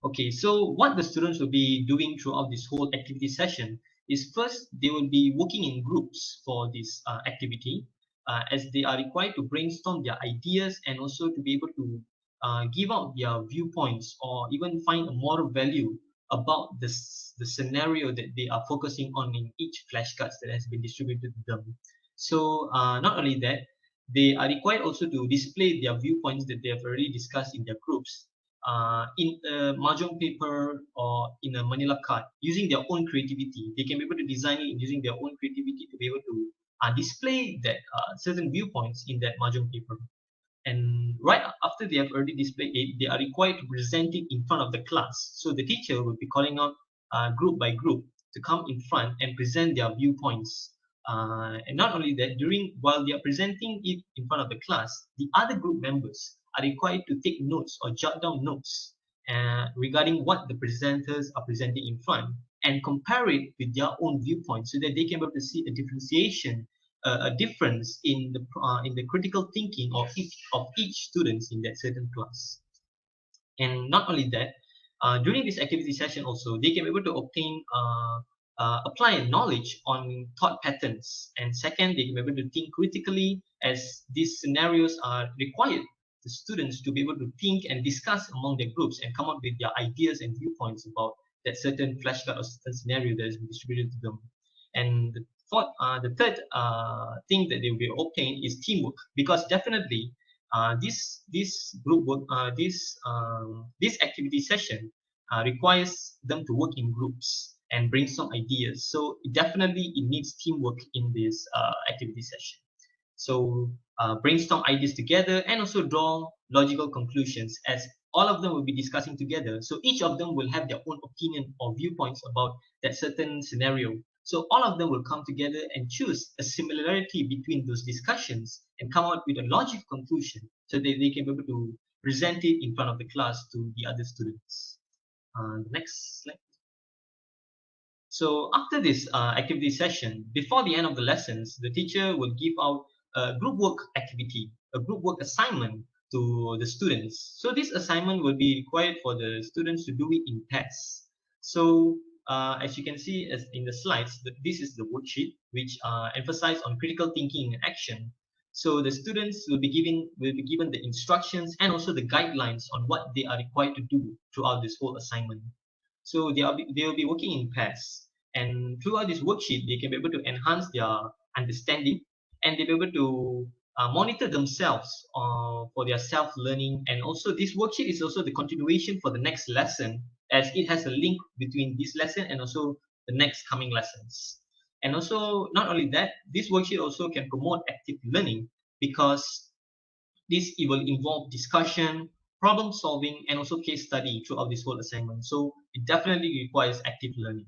Speaker 15: Okay, so what the students will be doing throughout this whole activity session is first, they will be working in groups for this activity as they are required to brainstorm their ideas and also to be able to give out their viewpoints or even find a moral value about the scenario that they are focusing on in each flashcards that has been distributed to them. So not only that, they are required also to display their viewpoints that they have already discussed in their groups in a mahjong paper or in a manila card using their own creativity. They can be able to design it using their own creativity to be able to display that certain viewpoints in that mahjong paper. And right after they have already displayed it, they are required to present it in front of the class. So the teacher will be calling out group by group to come in front and present their viewpoints. And not only that, while they are presenting it in front of the class, the other group members are required to take notes or jot down notes regarding what the presenters are presenting in front and compare it with their own viewpoints so that they can be able to see a differentiation, a difference in the critical thinking of each students in that certain class. And not only that, during this activity session also, they can be able to obtain apply knowledge on thought patterns. And second, they can be able to think critically as these scenarios are required the students to be able to think and discuss among their groups and come up with their ideas and viewpoints about that certain flashcard or certain scenario that has been distributed to them. And the third thing that they will obtain is teamwork, because definitely this group work, this activity session requires them to work in groups and brainstorm ideas. So definitely it needs teamwork in this activity session. So brainstorm ideas together and also draw logical conclusions, as all of them will be discussing together. So each of them will have their own opinion or viewpoints about that certain scenario. So all of them will come together and choose a similarity between those discussions and come out with a logical conclusion so that they can be able to present it in front of the class to the other students. Next slide. So after this activity session, before the end of the lessons, the teacher will give out a group work activity, a group work assignment to the students. So this assignment will be required for the students to do it in pairs. So as you can see as in the slides, this is the worksheet which emphasize on critical thinking and action. So the students will be given the instructions and also the guidelines on what they are required to do throughout this whole assignment. So they will be working in pairs, and throughout this worksheet, they can be able to enhance their understanding, and they'll be able to monitor themselves for their self-learning. And also, this worksheet is also the continuation for the next lesson, as it has a link between this lesson and also the next coming lessons. And also, not only that, this worksheet also can promote active learning, because it will involve discussion, problem solving, and also case study throughout this whole assignment. So it definitely requires active learning.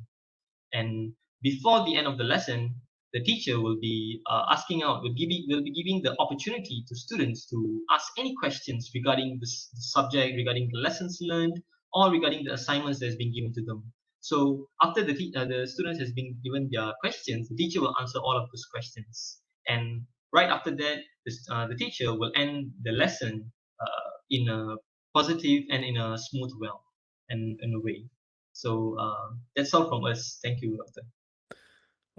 Speaker 15: And before the end of the lesson, the teacher will be will be giving the opportunity to students to ask any questions regarding the subject, regarding the lessons learned, or regarding the assignments that has been given to them. So after the students has been given their questions, the teacher will answer all of those questions. And right after that, the teacher will end the lesson in a positive and in a smooth and in a way. So that's all from us. Thank you, Doctor.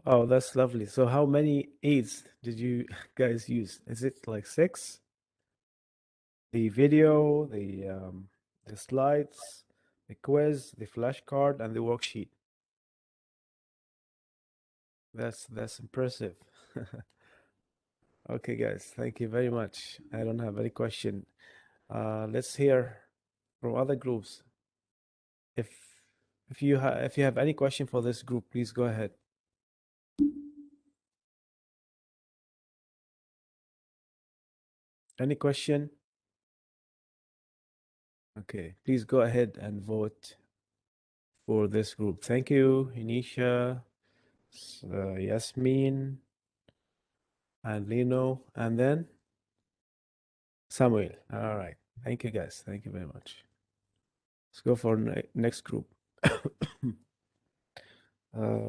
Speaker 3: Oh, that's lovely. So how many aids did you guys use? Is it like 6? The video, the slides, the quiz, the flashcard, and the worksheet. That's impressive. Okay, guys, thank you very much. I don't have any question. Let's hear from other groups. If you have any question for this group, please go ahead. Any question? Okay, please go ahead and vote for this group. Thank you, Inisha, Yasmin, and Lino, and then Samuel. All right. Thank you, guys. Thank you very much. Let's go for next group.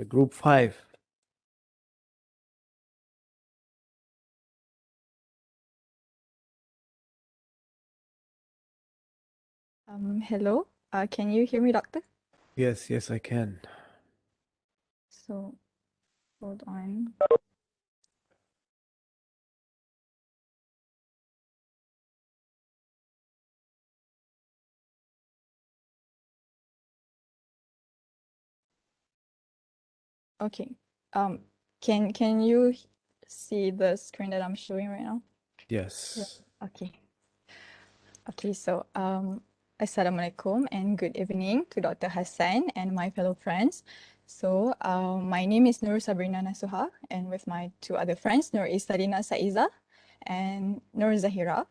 Speaker 3: Group 5.
Speaker 16: Hello. Can you hear me, Doctor?
Speaker 3: Yes, yes, I can.
Speaker 16: So, hold on. Okay. Can you see the screen that I'm showing right now?
Speaker 3: Yes.
Speaker 16: Okay. Okay, so Assalamualaikum and good evening to Dr. Hassan and my fellow friends. So my name is Nur Sabrina Nasuha, and with my 2 other friends, Nur Isadina Saiza and Nur Zahira.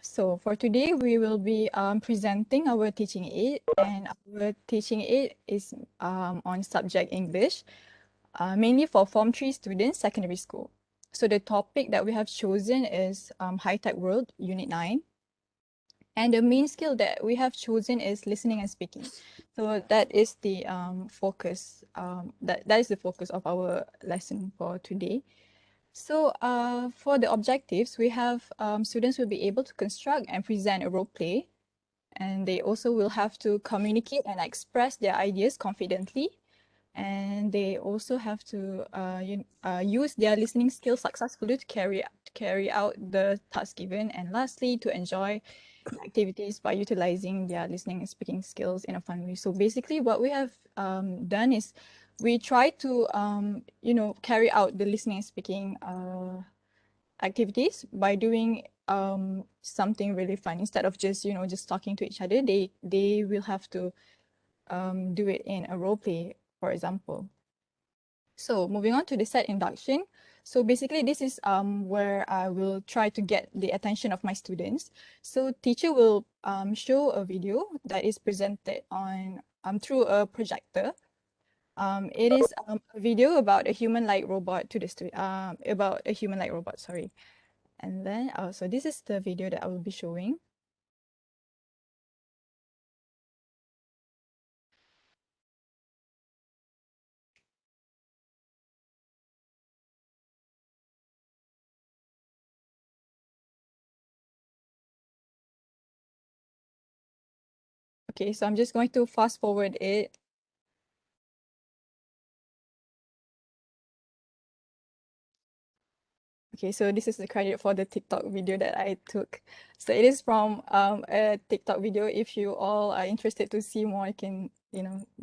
Speaker 16: So for today, we will be presenting our teaching aid, and our teaching aid is on subject English, mainly for Form 3 students, secondary school. So the topic that we have chosen is High-Tech World, Unit 9. And the main skill that we have chosen is listening and speaking. So that is the focus. That is the focus of our lesson for today. So for the objectives, we have students will be able to construct and present a role play, and they also will have to communicate and express their ideas confidently, and they also have to use their listening skills successfully to carry out the task given, and lastly, to enjoy activities by utilizing their listening and speaking skills in a fun way. So basically, what we have done is we try to carry out the listening and speaking activities by doing something really fun. Instead of just just talking to each other, they will have to do it in a role play, for example. So moving on to the set induction. So basically, this is where I will try to get the attention of my students. So teacher will show a video that is presented on through a projector. It is a video about a human-like robot to the about a human-like robot. Sorry, and then so this is the video that I will be showing. Okay, so I'm just going to fast forward it. Okay, so this is the credit for the TikTok video that I took. So it is from a TikTok video. If you all are interested to see more, you can,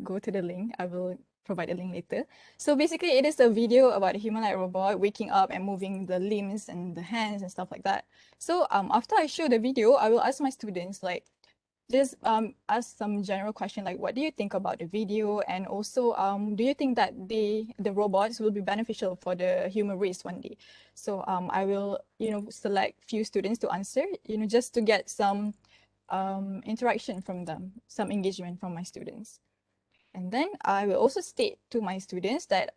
Speaker 16: go to the link. I will provide a link later. So basically, it is a video about a humanoid robot waking up and moving the limbs and the hands and stuff like that. So after I show the video, I will ask my students like, just ask some general question like, what do you think about the video? And also, do you think that the robots will be beneficial for the human race one day? So I will, select few students to answer, just to get some interaction from them, some engagement from my students. And then I will also state to my students that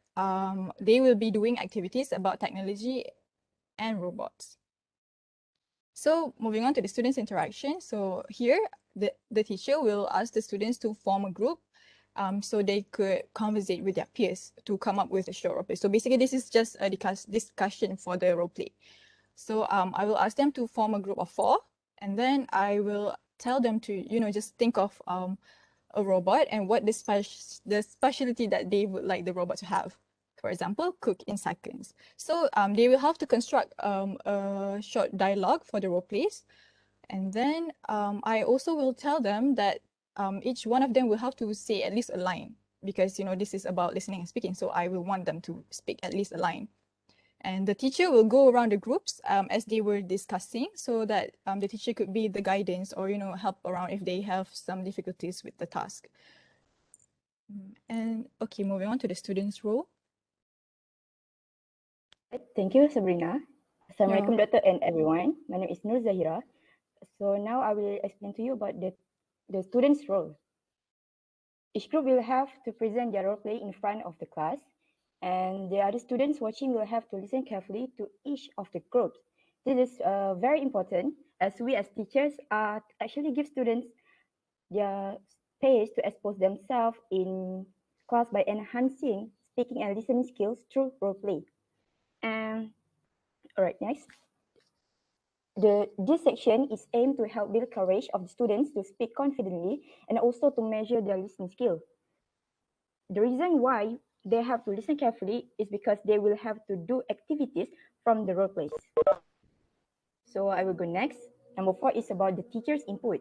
Speaker 16: they will be doing activities about technology and robots. So moving on to the students' interaction. So here, the teacher will ask the students to form a group so they could conversate with their peers to come up with a short role play. So basically, this is just a discussion for the role play. So I will ask them to form a group of 4, and then I will tell them to, just think of a robot and what the specialty that they would like the robot to have. For example, cook in seconds. So they will have to construct a short dialogue for the role plays. And then I also will tell them that each one of them will have to say at least a line because, this is about listening and speaking. So I will want them to speak at least a line. And the teacher will go around the groups as they were discussing so that the teacher could be the guidance or, help around if they have some difficulties with the task. And okay, moving on to the students' role.
Speaker 17: Thank you, Sabrina. Assalamualaikum, Doctor, and everyone. My name is Nur Zahira. So now I will explain to you about the students' role. Each group will have to present their role play in front of the class, and the other students watching will have to listen carefully to each of the groups. This is very important as we as teachers actually give students their space to expose themselves in class by enhancing speaking and listening skills through role play. And all right, next. This section is aimed to help build courage of the students to speak confidently and also to measure their listening skill. The reason why they have to listen carefully is because they will have to do activities from the role plays. So I will go next. Number 4 is about the teacher's input.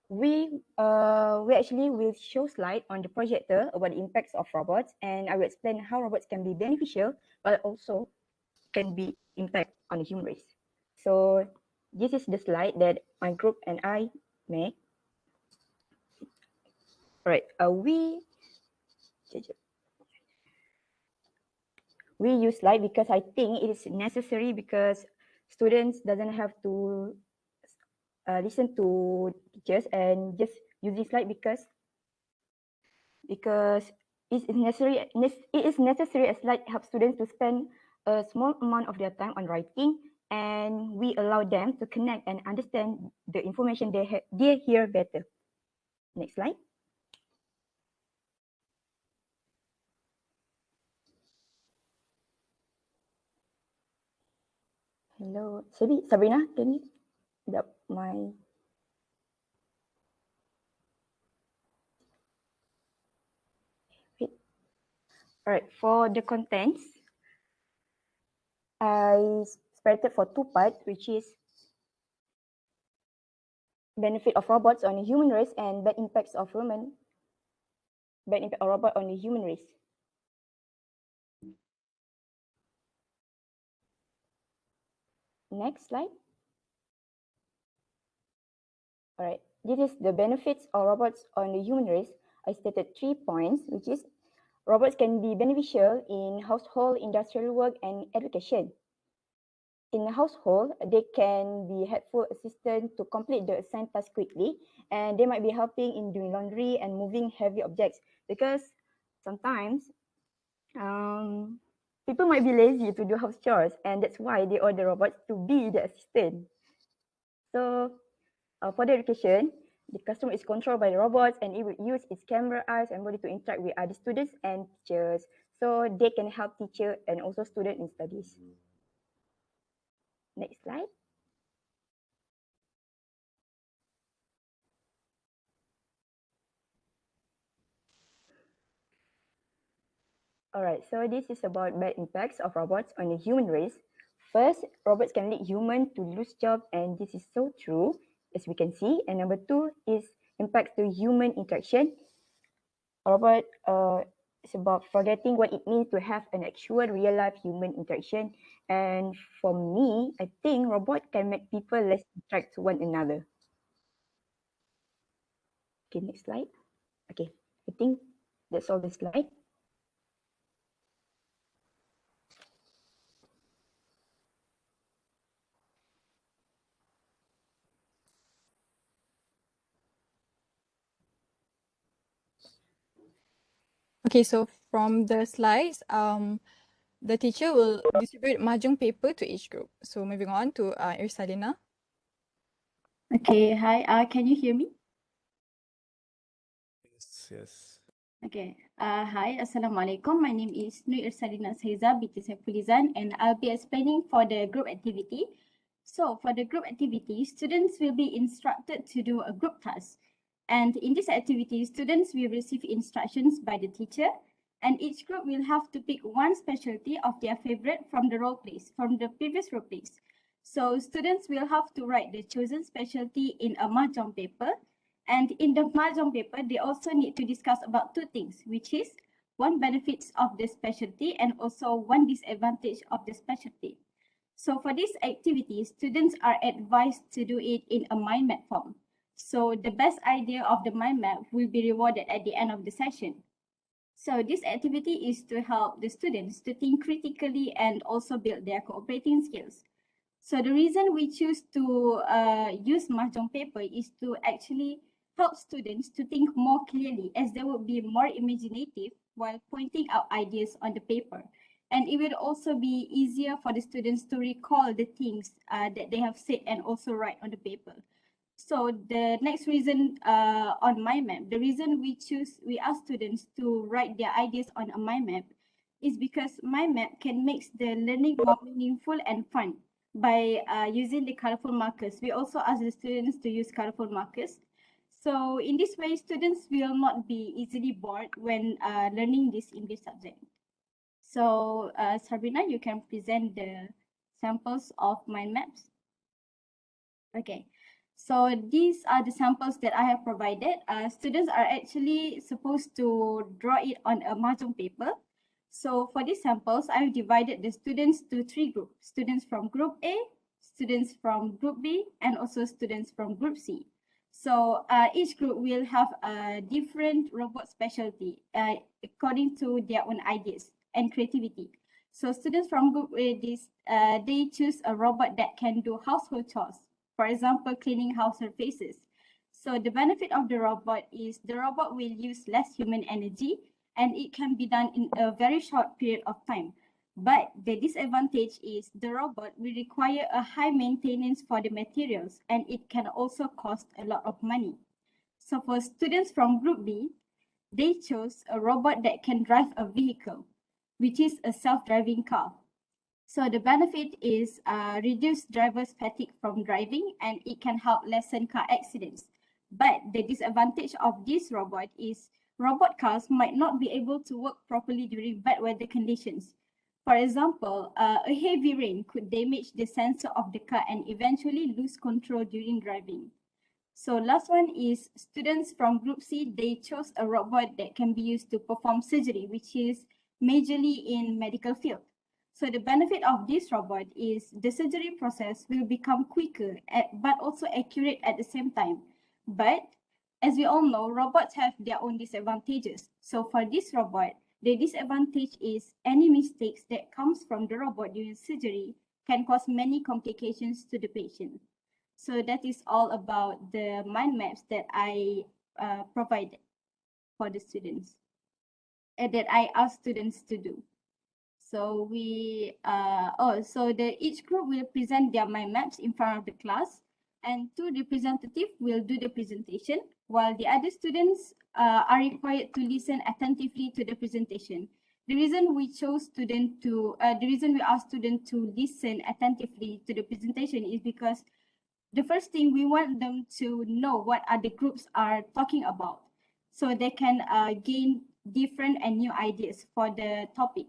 Speaker 17: We actually will show slide on the projector about the impacts of robots, and I will explain how robots can be beneficial but also can be impact on the human race. So this is the slide that my group and I make. All right, we use slide because I think it is necessary because students doesn't have to listen to teachers and just using slide because it is necessary a slide helps students to spend a small amount of their time on writing, and we allow them to connect and understand the information they hear better. Next slide. Hello, Sabrina, can you put my... All right, for the contents, I separated for 2 parts, which is benefit of robots on the human race and bad impacts of robot on the human race. Next slide. All right, this is the benefits of robots on the human race. I stated 3 points, which is robots can be beneficial in household, industrial work, and education. In the household, they can be helpful assistant to complete the assigned task quickly, and they might be helping in doing laundry and moving heavy objects because sometimes people might be lazy to do house chores, and that's why they order robots to be the assistant. So for the education, the classroom is controlled by the robots, and it will use its camera, eyes, and body to interact with other students and teachers, so they can help teacher and also student in studies. Next slide. Alright, so this is about bad impacts of robots on the human race. First, robots can lead humans to lose jobs, and this is so true, as we can see. And number two is impacts to human interaction. Robot is about forgetting what it means to have an actual real-life human interaction. And for me, I think robot can make people less interact to one another. Okay, next slide. Okay, I think that's all the slide.
Speaker 16: Okay, so from the slides, the teacher will distribute mahjong paper to each group. So moving on to Irsalina.
Speaker 18: Okay, hi, can you hear me?
Speaker 3: Yes.
Speaker 18: Okay, hi, Assalamualaikum. My name is Nur Irsalina Saiza binti Saifulizan, and I'll be explaining for the group activity. So for the group activity, students will be instructed to do a group task. And in this activity, students will receive instructions by the teacher, and each group will have to pick one specialty of their favorite from the role plays, from the previous role plays. So students will have to write the chosen specialty in a mahjong paper. And in the mahjong paper, they also need to discuss about two things, which is one benefits of the specialty and also one disadvantage of the specialty. So for this activity, students are advised to do it in a mind map form. So the best idea of the mind map will be rewarded at the end of the session. So this activity is to help the students to think critically and also build their cooperating skills. So the reason we choose to use mahjong paper is to actually help students to think more clearly, as they will be more imaginative while pointing out ideas on the paper. And it will also be easier for the students to recall the things that they have said and also write on the paper. So the next reason on mind map, the reason we ask students to write their ideas on a mind map is because mind map can make the learning more meaningful and fun by using the colorful markers. We also ask the students to use colorful markers. So in this way, students will not be easily bored when learning this English subject. So Sabrina, you can present the samples of mind maps. Okay, so these are the samples that I have provided. Students are actually supposed to draw it on a mahjong paper. So for these samples, I've divided the students to three groups: students from group A, students from group B, and also students from group C. So each group will have a different robot specialty according to their own ideas and creativity. So students from group A, they choose a robot that can do household chores. For example, cleaning house surfaces. So the benefit of the robot is the robot will use less human energy and it can be done in a very short period of time. But the disadvantage is the robot will require a high maintenance for the materials and it can also cost a lot of money. So for students from Group B, they chose a robot that can drive a vehicle, which is a self-driving car. So the benefit is reduced driver's fatigue from driving and it can help lessen car accidents. But the disadvantage of this robot is robot cars might not be able to work properly during bad weather conditions. For example, a heavy rain could damage the sensor of the car and eventually lose control during driving. So last one is students from Group C, they chose a robot that can be used to perform surgery, which is majorly in medical field. So the benefit of this robot is the surgery process will become quicker, but also accurate at the same time. But as we all know, robots have their own disadvantages. So for this robot, the disadvantage is any mistakes that comes from the robot during surgery can cause many complications to the patient. So that is all about the mind maps that I provided for the students and that I asked students to do. So each group will present their mind maps in front of the class and two representatives will do the presentation while the other students are required to listen attentively to the presentation. The reason we asked students to listen attentively to the presentation is because the first thing we want them to know what other groups are talking about so they can gain different and new ideas for the topic.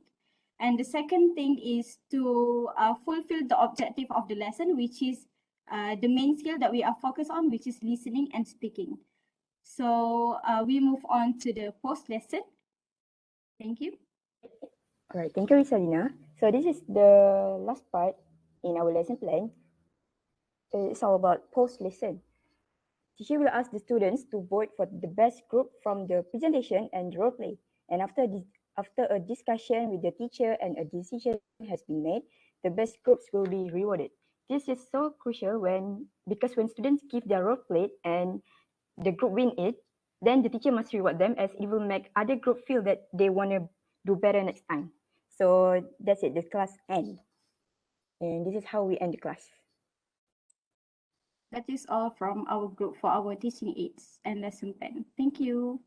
Speaker 18: And the second thing is to fulfill the objective of the lesson, which is the main skill that we are focused on, which is listening and speaking. So we move on to the post lesson. Thank you.
Speaker 17: All right, thank you, Salina. So this is the last part in our lesson plan. It's all about post lesson. Teacher will ask the students to vote for the best group from the presentation and role play. And after a discussion with the teacher and a decision has been made, the best groups will be rewarded. This is so crucial because when students give their role play and the group win it, then the teacher must reward them, as it will make other group feel that they want to do better next time. So that's it, the class end. And this is how we end the class.
Speaker 18: That is all from our group for our teaching aids and lesson plan. Thank you.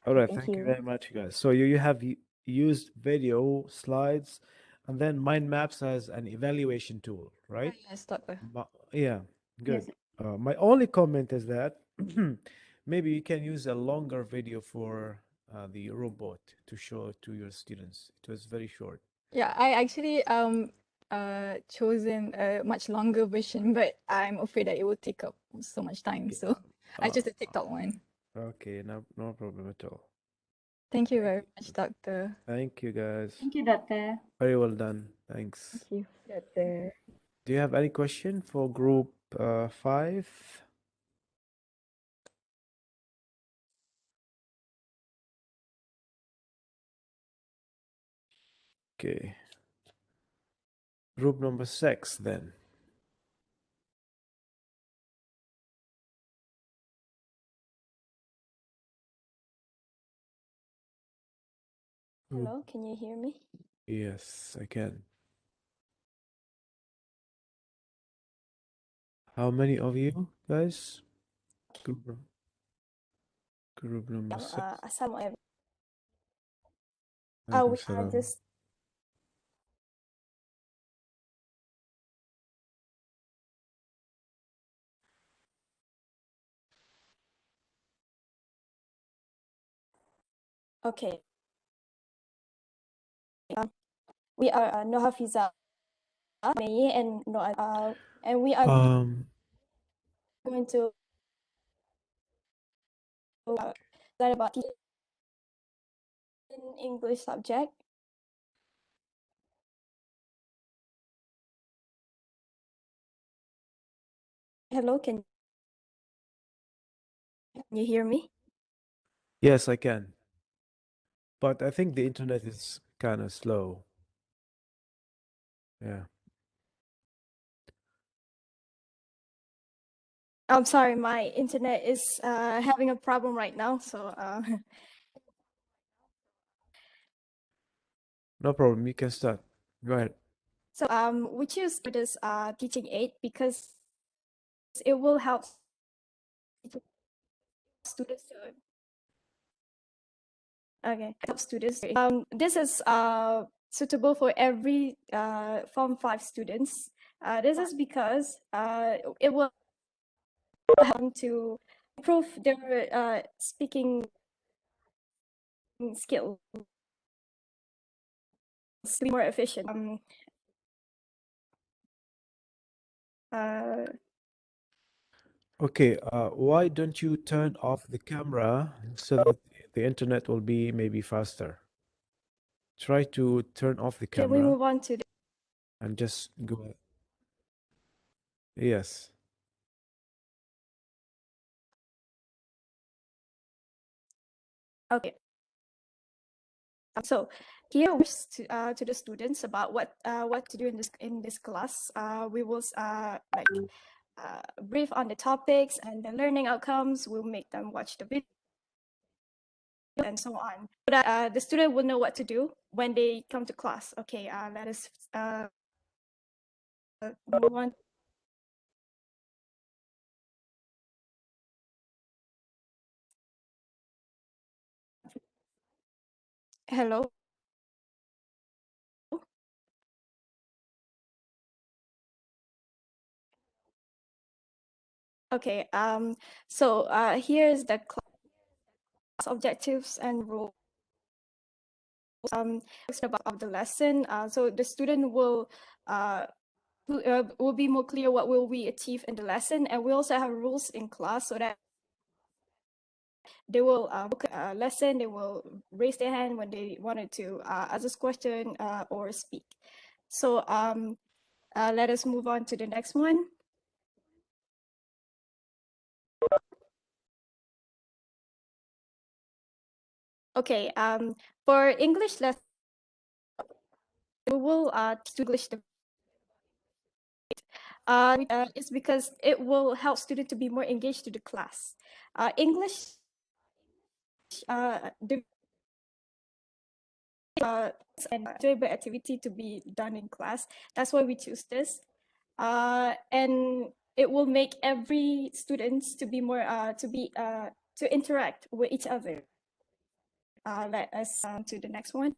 Speaker 3: All right,
Speaker 17: Thank
Speaker 3: thank you
Speaker 17: you.
Speaker 3: very much, guys. So you have used video, slides, and then mind maps as an evaluation tool, right?
Speaker 16: Yes, Doctor.
Speaker 3: Yeah, good.
Speaker 18: Yes.
Speaker 3: My only comment is that maybe you can use a longer video for the robot to show to your students. It was very short.
Speaker 16: Yeah, I actually chosen a much longer version, but I'm afraid that it will take up so much time. So I chose the TikTok one.
Speaker 3: Okay, no problem at all.
Speaker 16: Thank you very much, Doctor.
Speaker 3: Thank you, guys.
Speaker 18: Thank you, Doctor.
Speaker 3: Very well done. Thanks.
Speaker 17: Thank you, Doctor.
Speaker 3: Do you have any question for group 5? Okay. Group number 6 then.
Speaker 19: Hello, can you hear me?
Speaker 3: Yes, I can. How many of you guys? Group number 6.
Speaker 19: Assalamualaikum. We
Speaker 3: Alaikum
Speaker 19: are
Speaker 3: salam.
Speaker 19: just okay. We are Nohafiza, Mei, and Noah, and we are going to learn about teaching in English subject. Hello, can you hear me?
Speaker 3: Yes, I can. But I think the internet is kind of slow. Yeah.
Speaker 19: I'm sorry, my internet is having a problem right now, so
Speaker 3: No problem. You can start. Go ahead.
Speaker 19: so we choose this teaching aid because it will help students to help students. This is suitable for every Form 5 students. This is because it will help them to improve their speaking skills to be more efficient.
Speaker 3: Okay, why don't you turn off the camera so that the internet will be maybe faster? Try to turn off the
Speaker 19: Can we
Speaker 3: camera
Speaker 19: move on to the
Speaker 3: and just go. Yes.
Speaker 19: okay. So here we to the students about what to do in this class. We will brief on the topics and the learning outcomes. We'll make them watch the video and so on, so that the student will know what to do when they come to class. Okay, let us move on. Hello. Okay, so here's the class objectives and rules. of the lesson, so the student will be more clear what will we achieve in the lesson, and we also have rules in class so that they will book a lesson, they will raise their hand when they wanted to ask a question or speak. So let us move on to the next one. Okay, for English lesson, we will English. It's because it will help students to be more engaged to the class. English, and enjoyable activity to be done in class. That's why we choose this, and it will make every students to be more to interact with each other. Let us to the next one.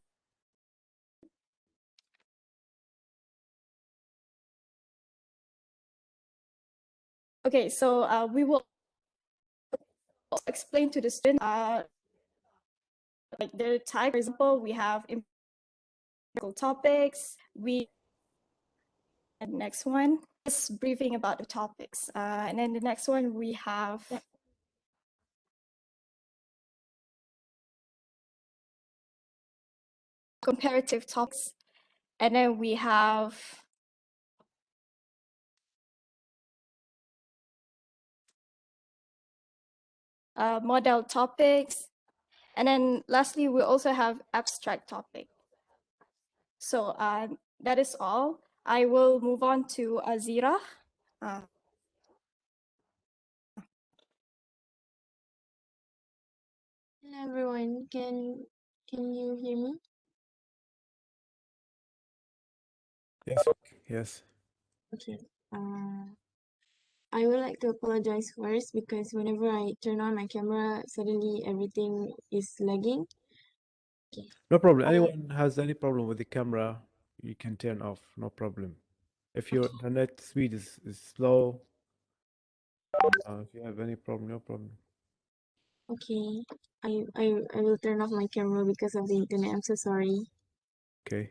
Speaker 19: Okay, so we will explain to the student like the type. For example, we have empirical topics. And next one is briefing about the topics, and then the next one we have comparative topics, and then we have model topics, and then lastly we also have abstract topic. So that is all. I will move on to Azira.
Speaker 20: Hello everyone, can you hear me?
Speaker 3: Yes, yes.
Speaker 20: Okay. I would like to apologize first because whenever I turn on my camera, suddenly everything is lagging. Okay.
Speaker 3: No problem. Anyone has any problem with the camera, you can turn off. No problem. If your internet speed is slow, if you have any problem, no problem.
Speaker 20: Okay. I will turn off my camera because of the internet. I'm so sorry.
Speaker 3: Okay.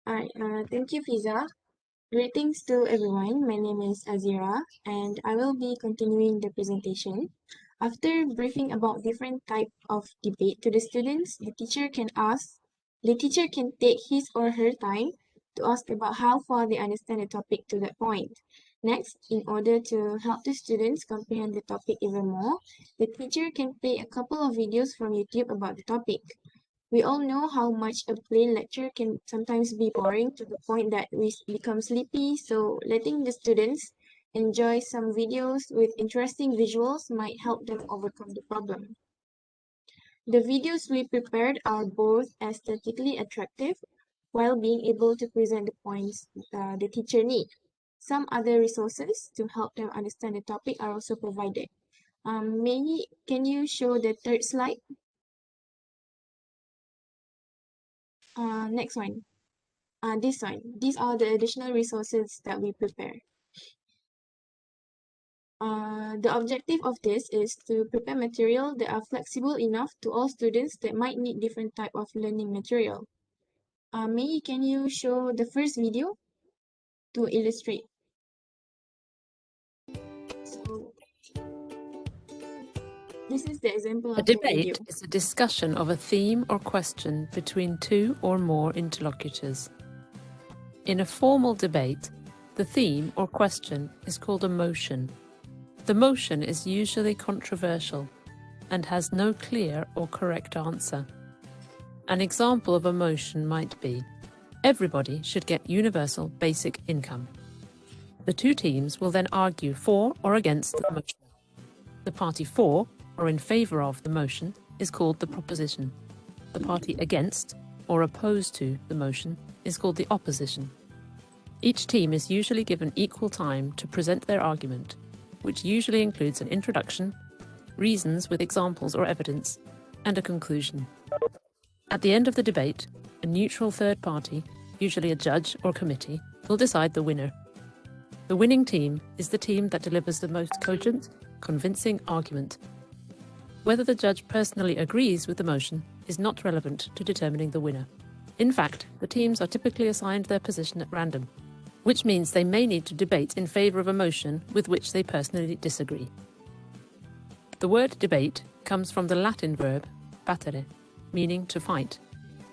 Speaker 20: Alright. Thank you, Fiza. Greetings to everyone. My name is Azira, and I will be continuing the presentation. After briefing about different type of debate to the students, the teacher can take his or her time to ask about how far they understand the topic to that point. Next, in order to help the students comprehend the topic even more, the teacher can play a couple of videos from YouTube about the topic. We all know how much a plain lecture can sometimes be boring to the point that we become sleepy, so letting the students enjoy some videos with interesting visuals might help them overcome the problem. The videos we prepared are both aesthetically attractive while being able to present the points the teacher needs. Some other resources to help them understand the topic are also provided. Can you show the third slide? Next one. This one. These are the additional resources that we prepare. The objective of this is to prepare material that are flexible enough to all students that might need different type of learning material. Can you show the first video to illustrate? So, this is the example
Speaker 21: A
Speaker 20: of the video.
Speaker 21: debate is a discussion of a theme or question between two or more interlocutors. In a formal debate, the theme or question is called a motion. The motion is usually controversial and has no clear or correct answer. An example of a motion might be, everybody should get universal basic income. The two teams will then argue for or against the motion. The party for or in favour of the motion is called the proposition. The party against or opposed to the motion is called the opposition. Each team is usually given equal time to present their argument, which usually includes an introduction, reasons with examples or evidence, and a conclusion. At the end of the debate, a neutral third party, usually a judge or committee, will decide the winner. The winning team is the team that delivers the most cogent, convincing argument. Whether the judge personally agrees with the motion is not relevant to determining the winner. In fact, the teams are typically assigned their position at random, which means they may need to debate in favour of a motion with which they personally disagree. The word debate comes from the Latin verb battere, meaning to fight.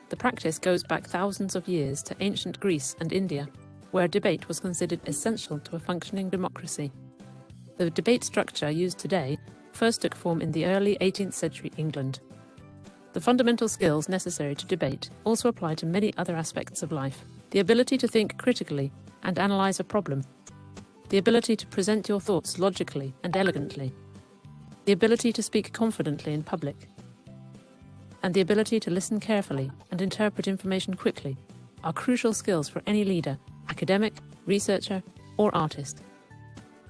Speaker 21: The practice goes back thousands of years to ancient Greece and India, where debate was considered essential to a functioning democracy. The debate structure used today first took form in the early 18th century England. The fundamental skills necessary to debate also apply to many other aspects of life. The ability to think critically and analyse a problem. The ability to present your thoughts logically and elegantly. The ability to speak confidently in public. And the ability to listen carefully and interpret information quickly are crucial skills for any leader, academic, researcher, or artist.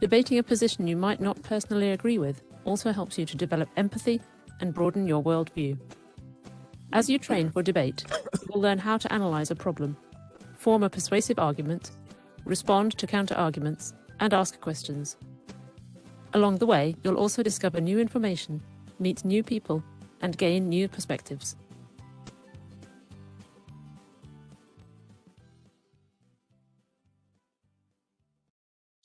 Speaker 21: Debating a position you might not personally agree with also helps you to develop empathy and broaden your worldview. As you train for debate, you will learn how to analyse a problem, form a persuasive argument, respond to counter-arguments, and ask questions. Along the way, you'll also discover new information, meet new people, and gain new perspectives.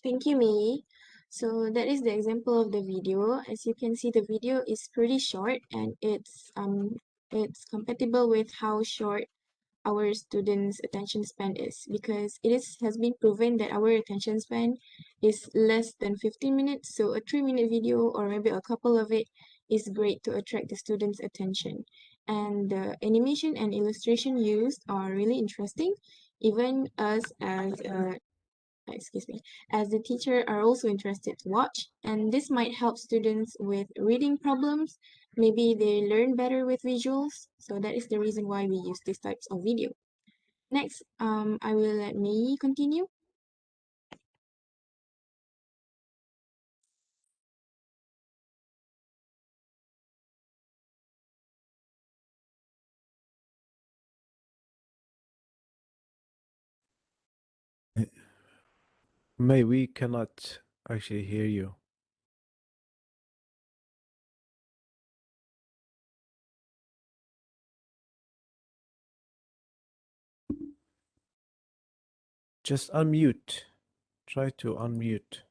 Speaker 20: Thank you, Mei. So that is the example of the video. As you can see, the video is pretty short and it's compatible with how short our students' attention span is, because has been proven that our attention span is less than 15 minutes. So a 3-minute video or maybe a couple of it is great to attract the students' attention. And the animation and illustration used are really interesting. Even us as the teacher are also interested to watch, and this might help students with reading problems. Maybe they learn better with visuals. So that is the reason why we use these types of video. Next, I will let Mei continue.
Speaker 3: May, we cannot actually hear you. Just unmute. Try to unmute.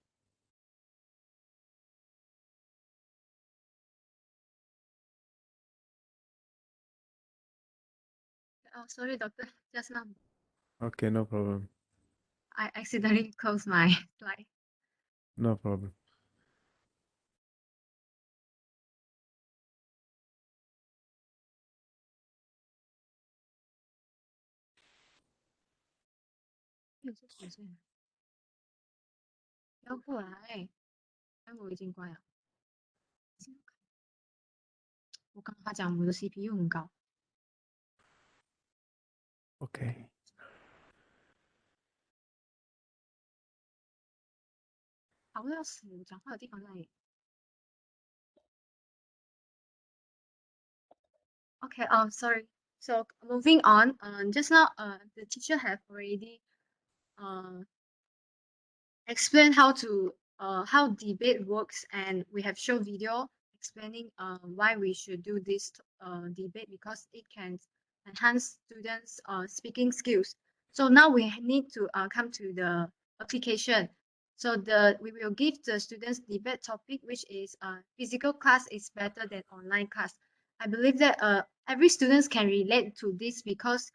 Speaker 1: Oh, sorry, doctor. Just now
Speaker 3: Okay, no problem.
Speaker 1: I accidentally closed my slide.
Speaker 3: No problem.
Speaker 1: CPU 唔夠。
Speaker 3: Okay.
Speaker 1: 好多時講開有啲講係 Okay, sorry. So moving on, just now, the teacher have already explained how debate works, and we have shown video explaining why we should do this debate, because it can enhance students' speaking skills. So now we need to come to the application. So we will give the students debate topic, which is physical class is better than online class. I believe that every students can relate to this, because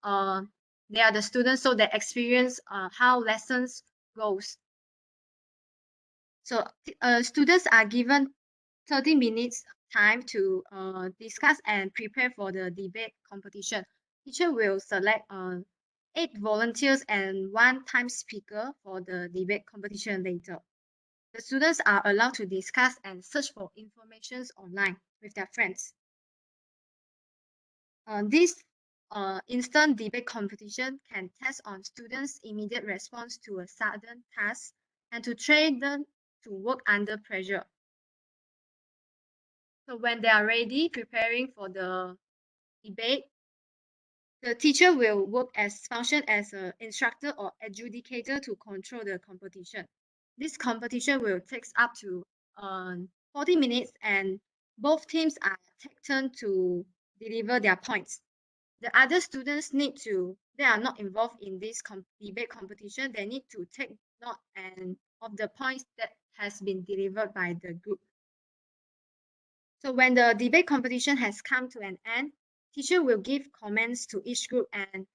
Speaker 1: they are the students, so they experience how lessons goes. So students are given 30 minutes time to discuss and prepare for the debate competition. Teacher will select 8 volunteers and 1 time speaker for the debate competition later. The students are allowed to discuss and search for information online with their friends. This instant debate competition can test on students' immediate response to a sudden task and to train them to work under pressure. So when they are ready preparing for the debate, the teacher will function as an instructor or adjudicator to control the competition. This competition will take up to 40 minutes, and both teams are taken to deliver their points. The other students they are not involved in this debate competition. They need to take note of the points that has been delivered by the group. So when the debate competition has come to an end, teacher will give comments to each group, and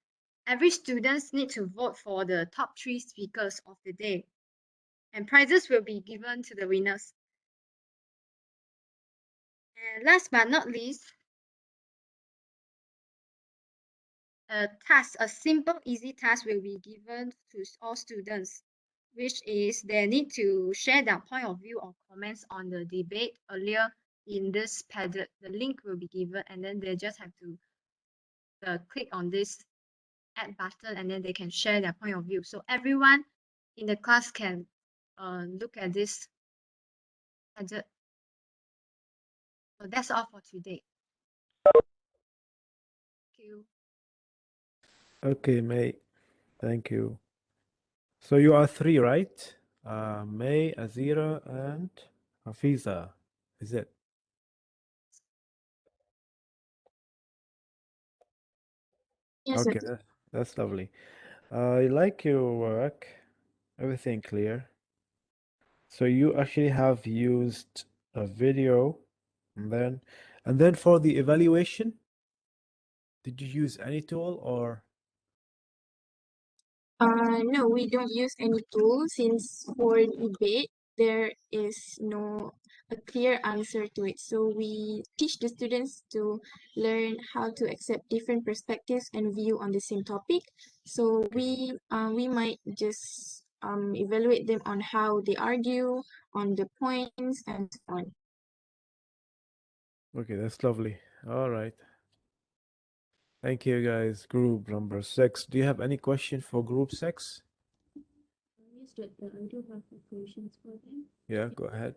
Speaker 1: every student needs to vote for the top 3 speakers of the day. And prizes will be given to the winners. And last but not least, a simple, easy task will be given to all students, which is they need to share their point of view or comments on the debate earlier in this Padlet. The link will be given, and then they just have to click on this add button, and then they can share their point of view. So everyone in the class can look at this Padlet. So that's all for today. Thank you.
Speaker 3: Okay, May. Thank you. So you are 3, right? May, Azira, and Hafiza. Is it?
Speaker 20: Yes, sir.
Speaker 3: Okay, that's lovely. I like your work. Everything clear. So you actually have used a video, and then for the evaluation, did you use any tool or?
Speaker 20: No, we don't use any tool since for debate there is no a clear answer to it. So we teach the students to learn how to accept different perspectives and view on the same topic. So we might just evaluate them on how they argue, on the points, and so on.
Speaker 3: Okay, that's lovely. All right. Thank you, guys. Group number 6. Do you have any question for group 6?
Speaker 2: Yes, Doctor, I do have questions for them.
Speaker 3: Yeah, go ahead.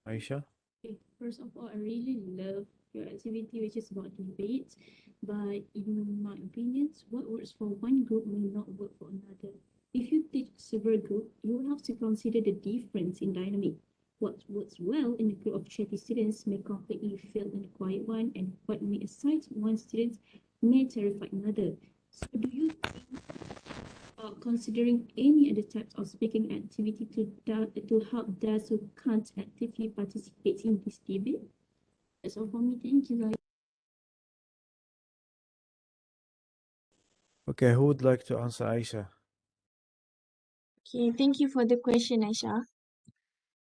Speaker 3: Aisha?
Speaker 2: Okay, first of all, I really love your activity, which is about debates. But in my opinions, what works for one group may not work for another. If you teach several groups, you will have to consider the difference in dynamic. What works well in a group of 30 students may completely fail in a quiet one, and what may excite one student may terrify another. So do you think considering any other types of speaking activity to help those who can't actively participate in this debate? That's all for me. Thank you, guys.
Speaker 3: Okay, who would like to answer Aisha?
Speaker 20: Okay, thank you for the question, Aisha.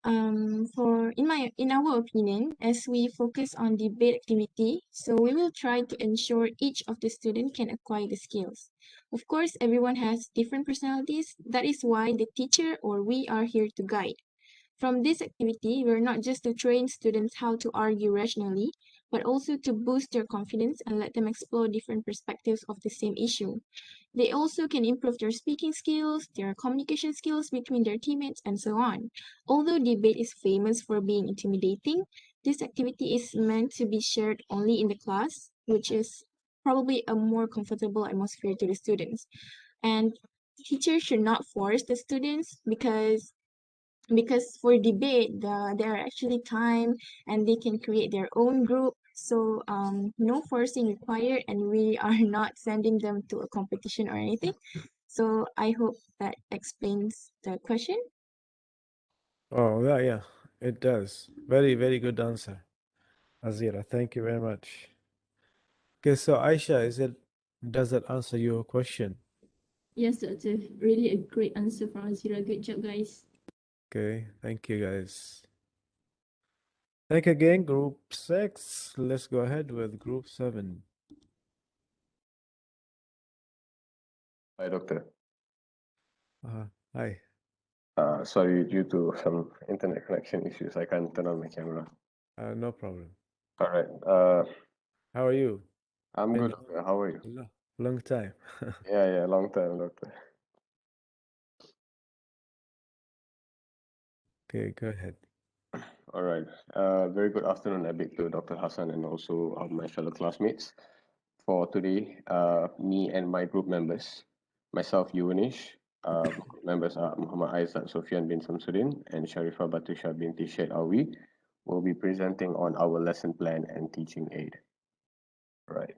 Speaker 20: In our opinion, as we focus on debate activity, so we will try to ensure each of the students can acquire the skills. Of course, everyone has different personalities. That is why the teacher or we are here to guide. From this activity, we're not just to train students how to argue rationally, but also to boost their confidence and let them explore different perspectives of the same issue. They also can improve their speaking skills, their communication skills between their teammates, and so on. Although debate is famous for being intimidating, this activity is meant to be shared only in the class, which is probably a more comfortable atmosphere to the students. And teachers should not force the students because for debate, there are actually time and they can create their own group. So no forcing required, and we are not sending them to a competition or anything. So I hope that explains the question.
Speaker 3: Oh, yeah, it does. Very, very good answer, Azira. Thank you very much. Okay, so Aisha, does that answer your question?
Speaker 2: Yes, Doctor. Really a great answer from Azira. Good job, guys.
Speaker 3: Okay, thank you, guys. Thank you again, group 6. Let's go ahead with group 7.
Speaker 5: Hi, Doctor.
Speaker 3: Hi.
Speaker 5: Sorry, due to some internet connection issues, I can't turn on my camera.
Speaker 3: No problem.
Speaker 5: All right.
Speaker 3: How are you?
Speaker 5: I'm good, Doctor. How are you?
Speaker 3: Long time.
Speaker 5: Yeah, long time, Doctor.
Speaker 3: Okay, go ahead.
Speaker 5: All right. Very good afternoon, Abik, to Dr. Hassan and also my fellow classmates. For today, me and my group members, myself, Yuanish, group members are Muhammad Aizat Sofian bin Samsudin and Sharifah Batusha binti Syed Awi, will be presenting on our lesson plan and teaching aid. Right.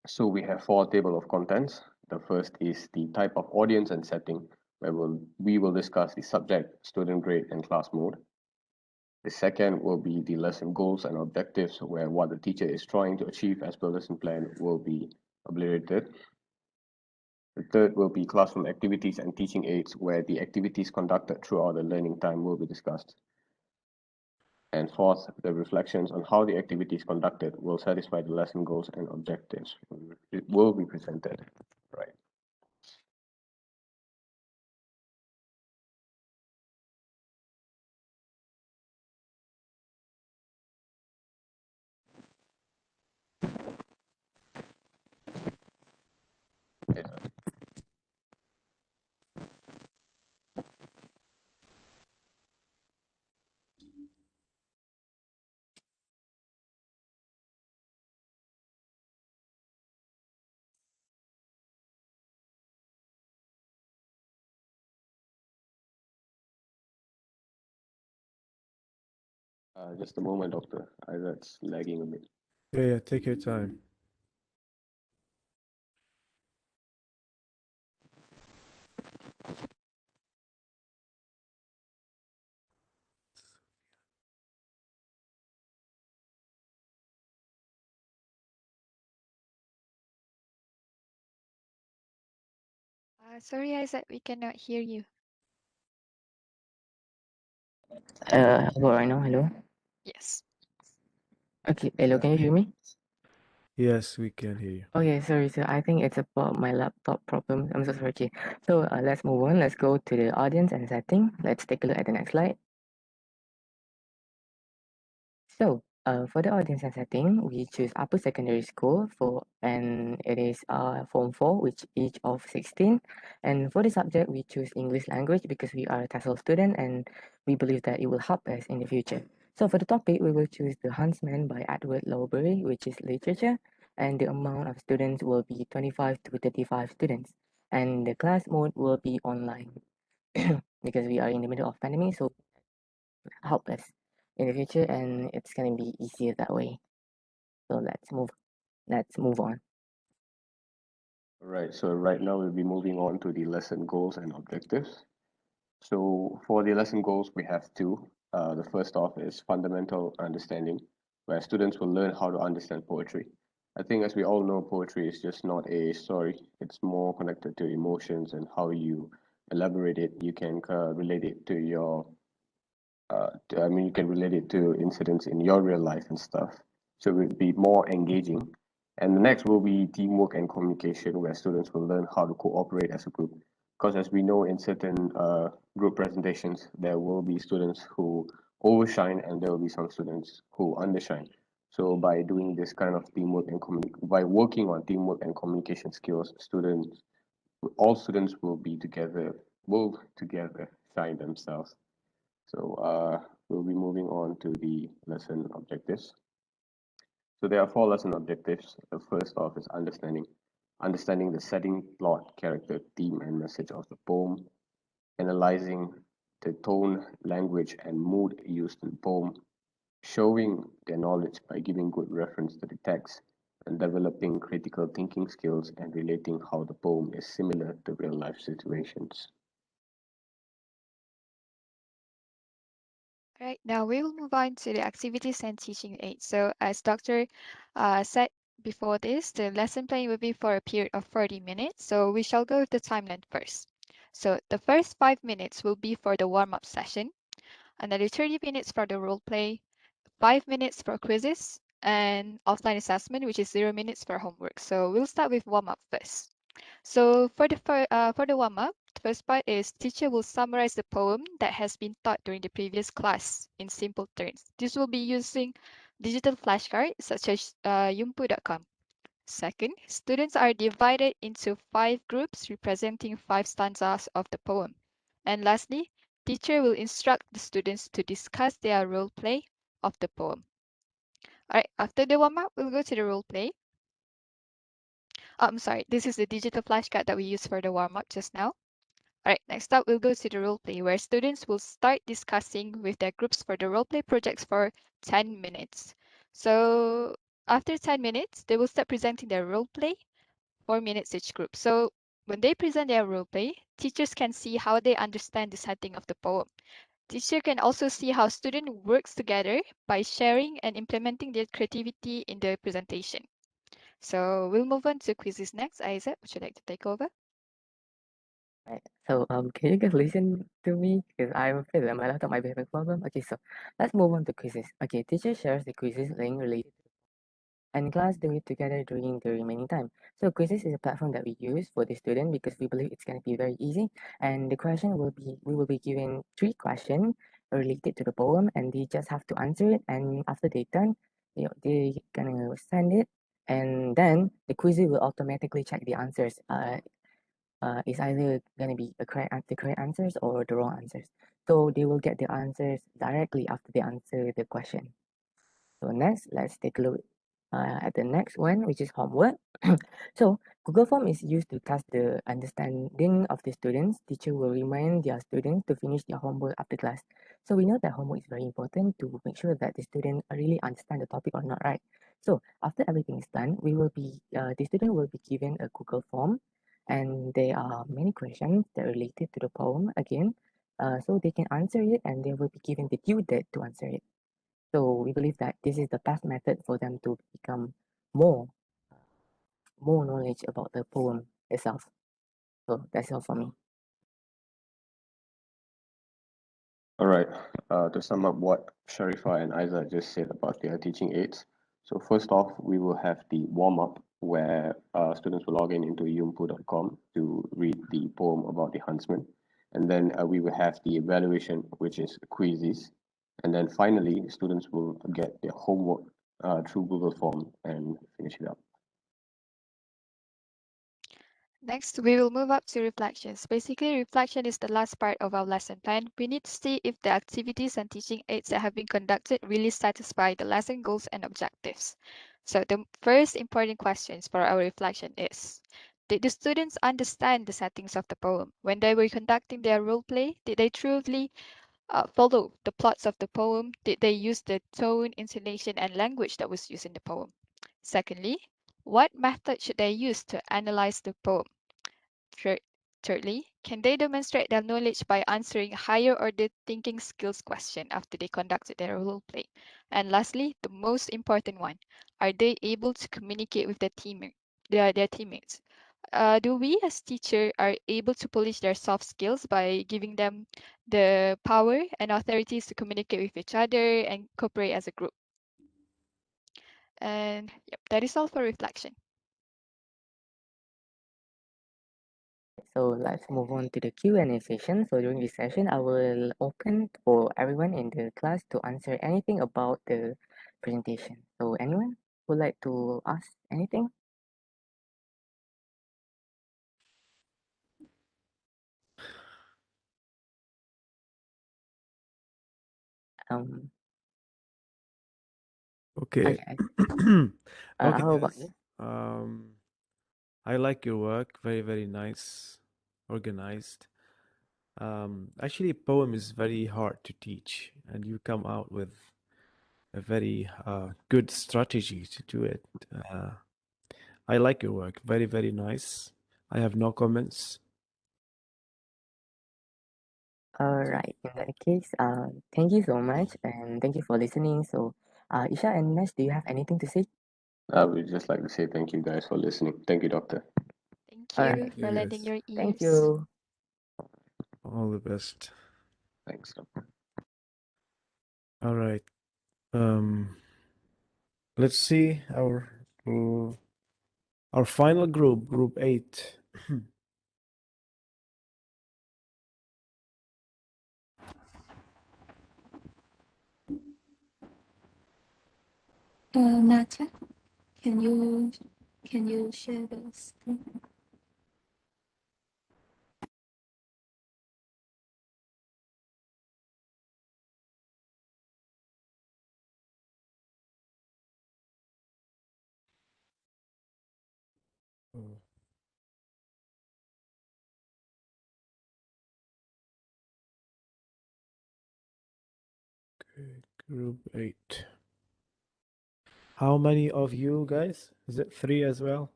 Speaker 5: So we have 4 table of contents. The first is the type of audience and setting, where we will discuss the subject, student grade, and class mode. The second will be the lesson goals and objectives, where what the teacher is trying to achieve as per lesson plan will be obliterated. The third will be classroom activities and teaching aids, where the activities conducted throughout the learning time will be discussed. And fourth, the reflections on how the activities conducted will satisfy the lesson goals and objectives. It will be presented. Right. Just a moment, Doctor. That's lagging a bit.
Speaker 3: Yeah, take your time.
Speaker 6: Sorry, Isaac, we cannot hear you.
Speaker 7: How about right now? Hello?
Speaker 6: Yes.
Speaker 7: Okay, hello, can you hear me?
Speaker 3: Yes, we can hear you.
Speaker 7: Okay, sorry, so I think it's about my laptop problem. I'm so sorry. Okay, so let's move on. Let's go to the audience and setting. Let's take a look at the next slide. So, for the audience and setting, we choose upper secondary school and it is form 4, which age of 16. And for the subject, we choose English language because we are a TESOL student and we believe that it will help us in the future. So for the topic, we will choose The Huntsman by Edward Lowbury, which is literature, and the amount of students will be 25 to 35 students. And the class mode will be online because we are in the middle of pandemic, so help us in the future and it's gonna be easier that way. So let's move on.
Speaker 5: Right. So right now we'll be moving on to the lesson goals and objectives. So for the lesson goals, we have 2. The first off is fundamental understanding, where students will learn how to understand poetry. I think as we all know, poetry is just not a story. It's more connected to emotions and how you elaborate it. You can relate it to your you can relate it to incidents in your real life and stuff. So it would be more engaging. And the next will be teamwork and communication, where students will learn how to cooperate as a group. Because as we know, in certain group presentations, there will be students who overshine and there will be some students who undershine. So by doing this kind of teamwork and by working on teamwork and communication skills, all students will together shine themselves. So we'll be moving on to the lesson objectives. So there are 4 lesson objectives. The first off is understanding. Understanding the setting, plot, character, theme, and message of the poem. Analyzing the tone, language, and mood used in the poem. Showing their knowledge by giving good reference to the text. And developing critical thinking skills and relating how the poem is similar to real life situations.
Speaker 6: Right, now we will move on to the activities and teaching aids. So as Dr. Said before this, the lesson plan will be for a period of 40 minutes. So we shall go with the timeline first. So the first 5 minutes will be for the warm-up session, another 30 minutes for the role play, 5 minutes for quizzes, and offline assessment, which is 0 minutes for homework. So we'll start with warm-up first. So for the warm-up, the first part is teacher will summarize the poem that has been taught during the previous class in simple terms. This will be using digital flashcards such as yumpu.com. Second, students are divided into 5 groups representing 5 stanzas of the poem. And lastly, teacher will instruct the students to discuss their role play of the poem. Alright, after the warm-up, we'll go to the role play. I'm sorry, this is the digital flashcard that we used for the warm-up just now. Alright, next up, we'll go to the role play where students will start discussing with their groups for the role play projects for 10 minutes. So after 10 minutes, they will start presenting their role play, 4 minutes each group. So when they present their role play, teachers can see how they understand the setting of the poem. Teacher can also see how student works together by sharing and implementing their creativity in the presentation. So we'll move on to quizzes next. Isaac, would you like to take over?
Speaker 7: Right. So can you guys listen to me? Because I'm afraid that my laptop might be having a problem. Okay, so let's move on to quizzes. Okay, teacher shares the quizzes link related and class do it together during the remaining time. So quizzes is a platform that we use for the student because we believe it's going to be very easy. And the question will be, we will be given 3 questions related to the poem and they just have to answer it. And after they done, they gonna send it. And then the quiz will automatically check the answers. It's either gonna be the correct answers or the wrong answers. So they will get the answers directly after they answer the question. So next, let's take a look at the next one, which is homework. So Google Form is used to test the understanding of the students. Teacher will remind their students to finish their homework after class. So we know that homework is very important to make sure that the student really understand the topic or not, right? So after everything is done, the student will be given a Google Form, and there are many questions that are related to the poem again. So they can answer it, and they will be given the due date to answer it. So we believe that this is the best method for them to become more more knowledge about the poem itself. So that's all for me.
Speaker 5: All right. To sum up what Sharifah and Aiza just said about their teaching aids. So first off, we will have the warm-up where students will log in into yumpu.com to read the poem about the huntsman. And then we will have the evaluation, which is quizzes. And then finally, students will get their homework through Google Form and finish it up.
Speaker 6: Next, we will move up to reflections. Basically, reflection is the last part of our lesson plan. We need to see if the activities and teaching aids that have been conducted really satisfy the lesson goals and objectives. So the first important questions for our reflection is, did the students understand the settings of the poem? When they were conducting their role play, did they truly follow the plots of the poem? Did they use the tone, intonation, and language that was used in the poem? Secondly, what method should they use to analyze the poem? Thirdly, can they demonstrate their knowledge by answering higher order thinking skills question after they conducted their role play? And lastly, the most important one, are they able to communicate with their teammates? Do we as teacher are able to polish their soft skills by giving them the power and authorities to communicate with each other and cooperate as a group? And yep, that is all for reflection.
Speaker 7: So let's move on to the Q&A session. So during this session, I will open for everyone in the class to answer anything about the presentation. So anyone would like to ask anything?
Speaker 3: Okay.
Speaker 7: Okay.
Speaker 3: Okay,
Speaker 7: How about
Speaker 3: guys.
Speaker 7: you?
Speaker 3: I like your work. Very, very nice, organized. Actually, poem is very hard to teach, and you come out with a very good strategy to do it. I like your work. Very, very nice. I have no comments.
Speaker 7: All right. In that case, thank you so much, and thank you for listening. So, Isha and Nash, do you have anything to say?
Speaker 5: I would just like to say thank you guys for listening. Thank you, Doctor.
Speaker 6: Thank
Speaker 7: All
Speaker 6: you
Speaker 7: right.
Speaker 6: for lending
Speaker 3: Yes.
Speaker 6: your
Speaker 7: Thank
Speaker 6: ears.
Speaker 7: you.
Speaker 3: All the best.
Speaker 5: Thanks.
Speaker 3: All right. Let's see our final group, group 8.
Speaker 2: Nata, can you share the screen?
Speaker 3: Okay, group 8. How many of you guys? Is it 3 as well?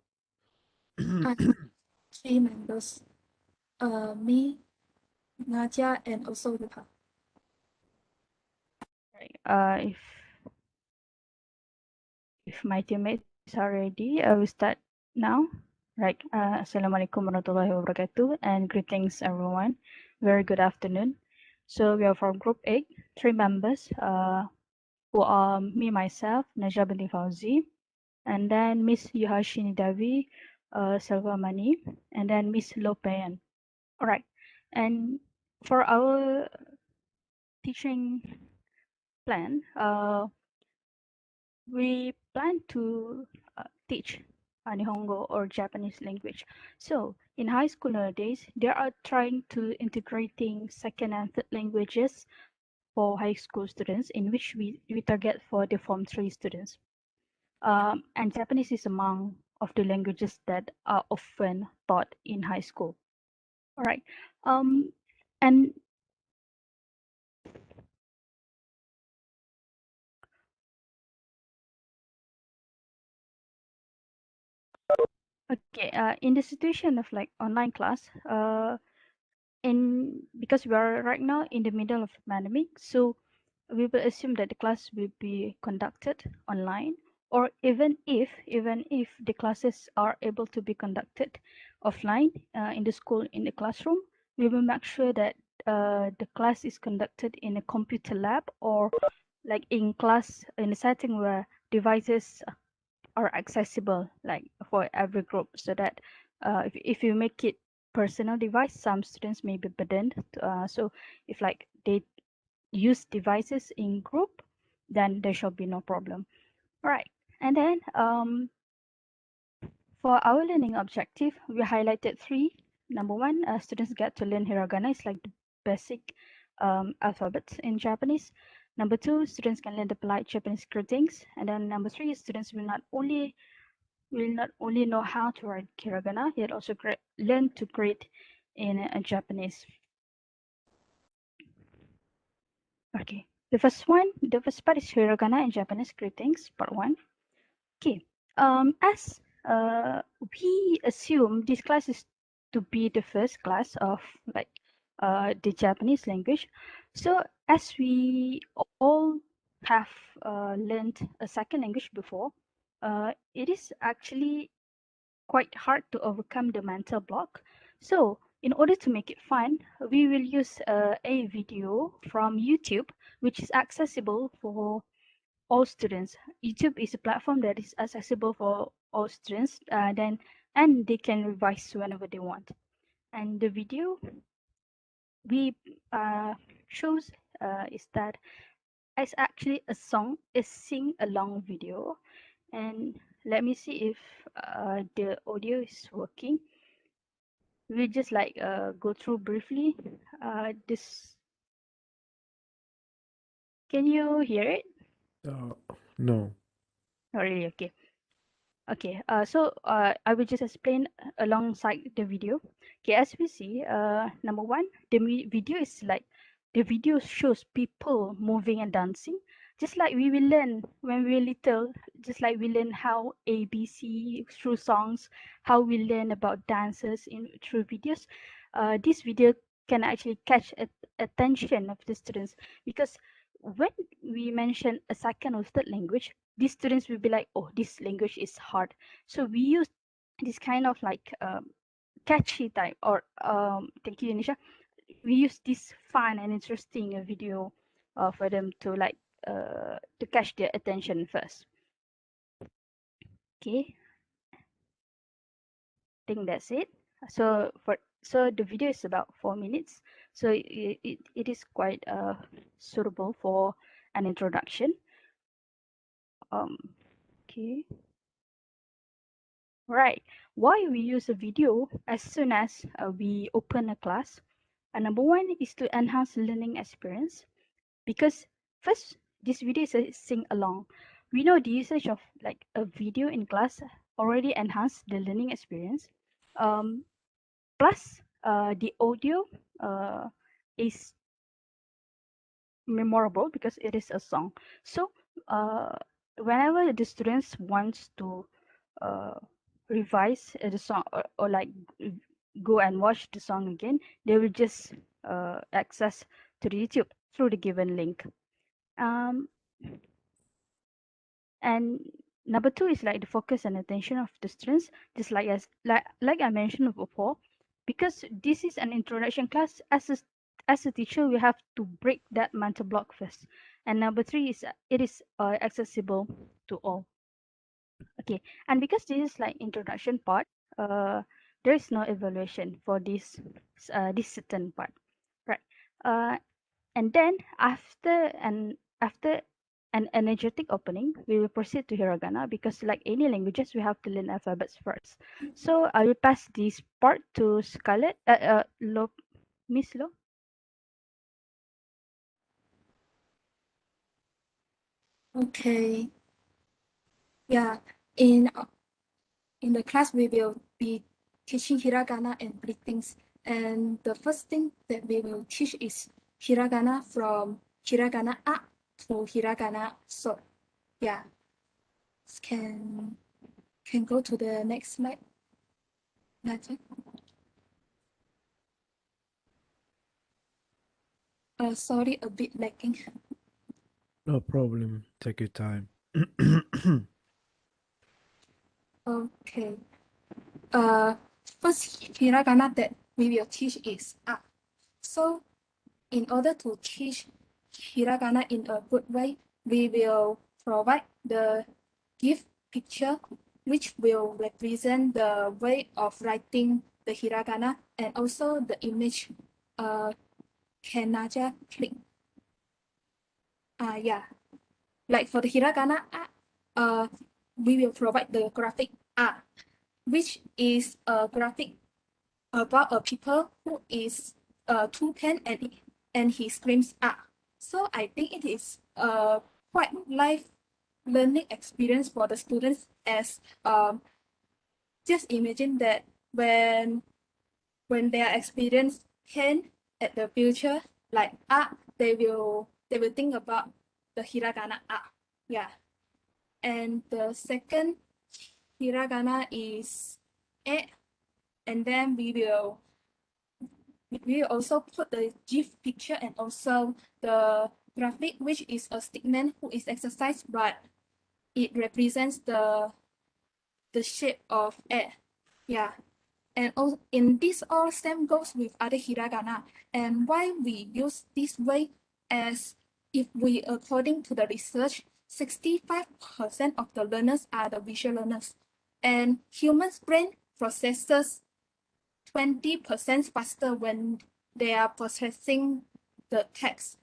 Speaker 8: 3 members. Me, Nadia, and also Yuha.
Speaker 22: Right. If my teammates are ready, I will start now. Right. Assalamualaikum warahmatullahi wabarakatuh, and greetings everyone. Very good afternoon. So we are from Group 8, 3 members, who are me, myself, Najah binti Fauzi, and then Miss Yuhashini Devi, Selva Mani, and then Miss Lopayan. All right. And for our teaching plan, we plan to teach Nihongo or Japanese language. So in high school nowadays, they are trying to integrating second and third languages for high school students, in which we target for the Form 3 students. And Japanese is among of the languages that are often taught in high school. All right. And okay, in the situation of like online class, because we are right now in the middle of the pandemic, so we will assume that the class will be conducted online, or even if the classes are able to be conducted offline in the school, in the classroom, we will make sure that the class is conducted in a computer lab, or like in class in a setting where devices are accessible, like for every group, so that if you make it personal device, some students may be burdened. So if like they use devices in group, then there shall be no problem. All right. And then for our learning objective, we highlighted 3. Number 1, students get to learn hiragana. It's like the basic alphabets in Japanese. Number 2, students can learn the polite Japanese greetings. And then number 3, students will not only know how to write hiragana, yet also learn to greet in Japanese. Okay, the first part is hiragana in Japanese greetings, part 1. Okay, as we assume this class is to be the first class of like the Japanese language, so as we all have learned a second language before, it is actually quite hard to overcome the mental block. So in order to make it fun, we will use a video from YouTube, which is accessible for all students. YouTube is a platform that is accessible for all students, and they can revise whenever they want. And the video we shows is that it's actually a sing-along video. And let me see if the audio is working. We'll just like go through briefly this. Can you hear it?
Speaker 3: No.
Speaker 22: Not really. Okay. Okay, so I will just explain alongside the video. Okay, as we see, number 1, the video is like, the video shows people moving and dancing, just like we will learn when we were little, just like we learn how ABC through songs, how we learn about dances through videos. This video can actually catch attention of the students, because when we mention a second or third language, these students will be like, oh, this language is hard. So we use this kind of like catchy type, or thank you, Nisha. We use this fun and interesting video for them to like to catch their attention first. Okay, I think that's it. So the video is about 4 minutes, so it is quite suitable for an introduction. Okay. Right. Why we use a video as soon as we open a class? Number 1 is to enhance learning experience, because first, this video is a sing along. We know the usage of like a video in class already enhanced the learning experience. Plus, the audio is memorable because it is a song. So whenever the students wants to revise the song or like go and watch the song again, they will just access to the YouTube through the given link. And number two is like the focus and attention of the students, just like I mentioned before, because this is an introduction class. As a teacher, we have to break that mental block first. And number three is it is accessible to all. Okay, and because this is like introduction part, there is no evaluation for this certain part, right? And then after an energetic opening, we will proceed to hiragana, because like any languages, we have to learn alphabets first. So I will pass this part to Scarlett, Miss Lo.
Speaker 8: Okay. Yeah. In the class, we will be teaching hiragana and greetings. And the first thing that we will teach is hiragana from hiragana a to hiragana so. Yeah. Can go to the next slide. Naja. Sorry, a bit lagging.
Speaker 3: No problem. Take your time.
Speaker 8: Okay. First hiragana that we will teach is a. So, in order to teach hiragana in a good way, we will provide the gift picture, which will represent the way of writing the hiragana, and also the image. Can Naja click? Yeah. Like for the hiragana a, we will provide the graphic a, which is a graphic about a people who is toucan and he screams ah. So I think it is a quite life learning experience for the students, as just imagine that when they are experience can at the future, like they will think about the hiragana ah. Yeah. And the second hiragana is e, and then we will also put the GIF picture and also the graphic, which is a stickman who is exercised, but it represents the shape of air. Yeah. And also in this all same goes with other hiragana. And why we use this way, as if we, according to the research, 65% of the learners are the visual learners. And human's brain processes 20% faster when they are processing the text.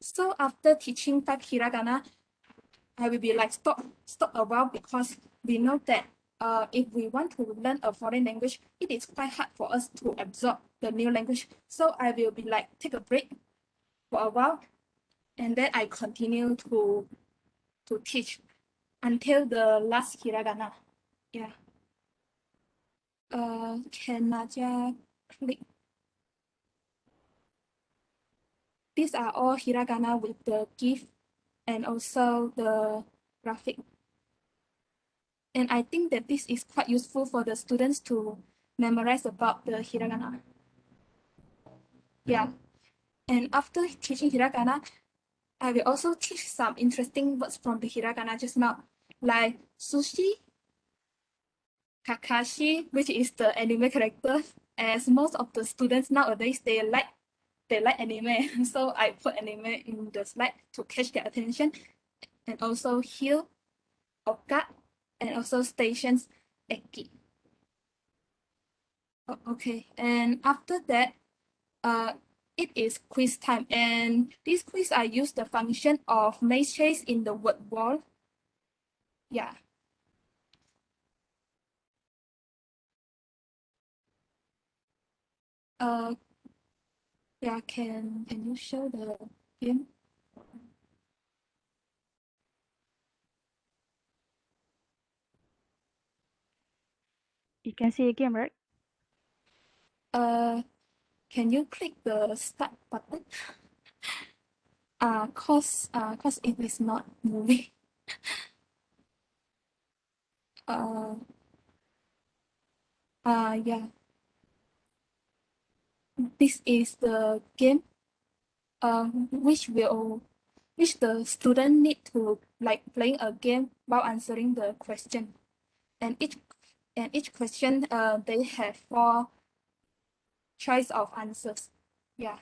Speaker 8: So after teaching 5 hiragana, I will be like stop a while, because we know that if we want to learn a foreign language, it is quite hard for us to absorb the new language. So I will be like take a break for a while, and then I continue to teach until the last hiragana. Yeah. Can Nadia click? These are all hiragana with the GIF and also the graphic. And I think that this is quite useful for the students to memorize about the hiragana. Yeah. And after teaching hiragana, I will also teach some interesting words from the hiragana just now, like sushi, Kakashi, which is the anime character, as most of the students nowadays they like anime. So I put anime in the slide to catch their attention. And also hill, oka, and also stations, eki. Okay, and after that, it is quiz time, and this quiz I use the function of maze chase in the word wall. Yeah. Yeah, can you show the game?
Speaker 22: You can see a game, right?
Speaker 8: Can you click the start button? Cause it is not moving. Yeah. This is the game which the student need to like playing a game while answering the question. And each question they have 4 choice of answers. Yeah.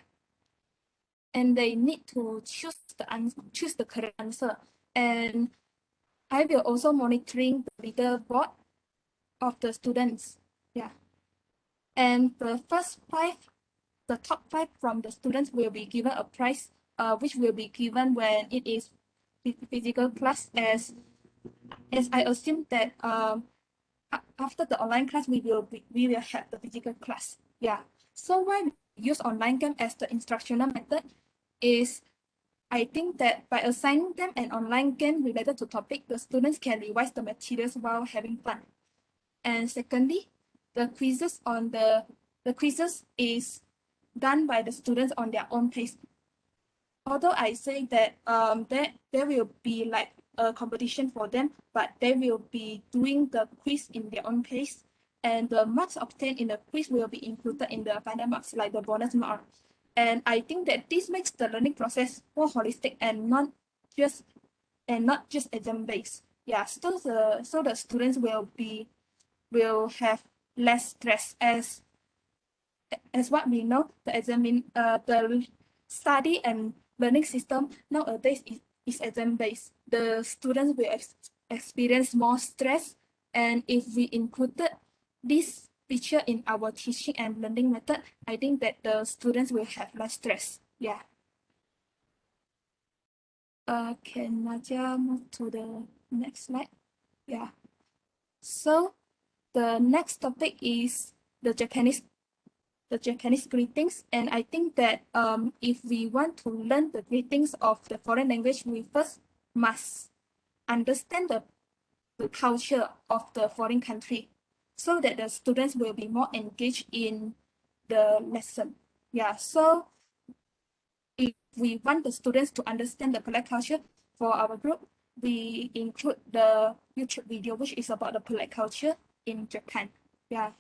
Speaker 8: And they need to choose the correct answer. And I will also monitoring the leaderboard of the students. Yeah. And the top 5 from the students will be given a prize, which will be given when it is physical class, as I assume that after the online class we will have the physical class. Yeah. So why we use online game as the instructional method is, I think that by assigning them an online game related to topic, the students can revise the materials while having fun. And secondly, the quizzes is done by the students on their own pace. Although I say that there will be like a competition for them, but they will be doing the quiz in their own pace, and the marks obtained in the quiz will be included in the final marks, like the bonus mark. And I think that this makes the learning process more holistic and not just exam based. Yeah, so the students will have less stress, as what we know, the study and learning system nowadays is exam based. The students will experience more stress, and if we included this feature in our teaching and learning method, I think that the students will have less stress. Yeah. Can Nadia move to the next slide? Yeah. So the next topic is the Japanese greetings. And I think that if we want to learn the greetings of the foreign language, we first must understand the culture of the foreign country, so that the students will be more engaged in the lesson. Yeah, so if we want the students to understand the polite culture for our group, we include the YouTube video, which is about the polite culture in Japan. Yeah.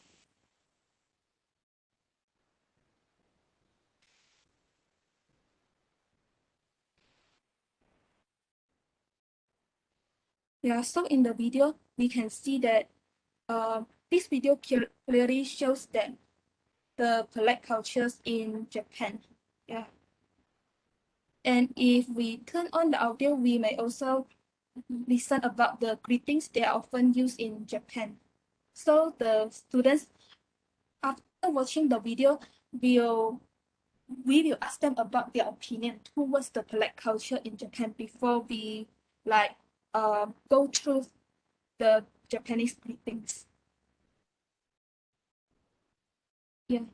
Speaker 8: Yeah, so in the video, we can see that this video clearly shows that the polite cultures in Japan. Yeah. And if we turn on the audio, we may also listen about the greetings they are often used in Japan. So the students, after watching the video, we will ask them about their opinion towards the polite culture in Japan before we go through the Japanese greetings. Yeah.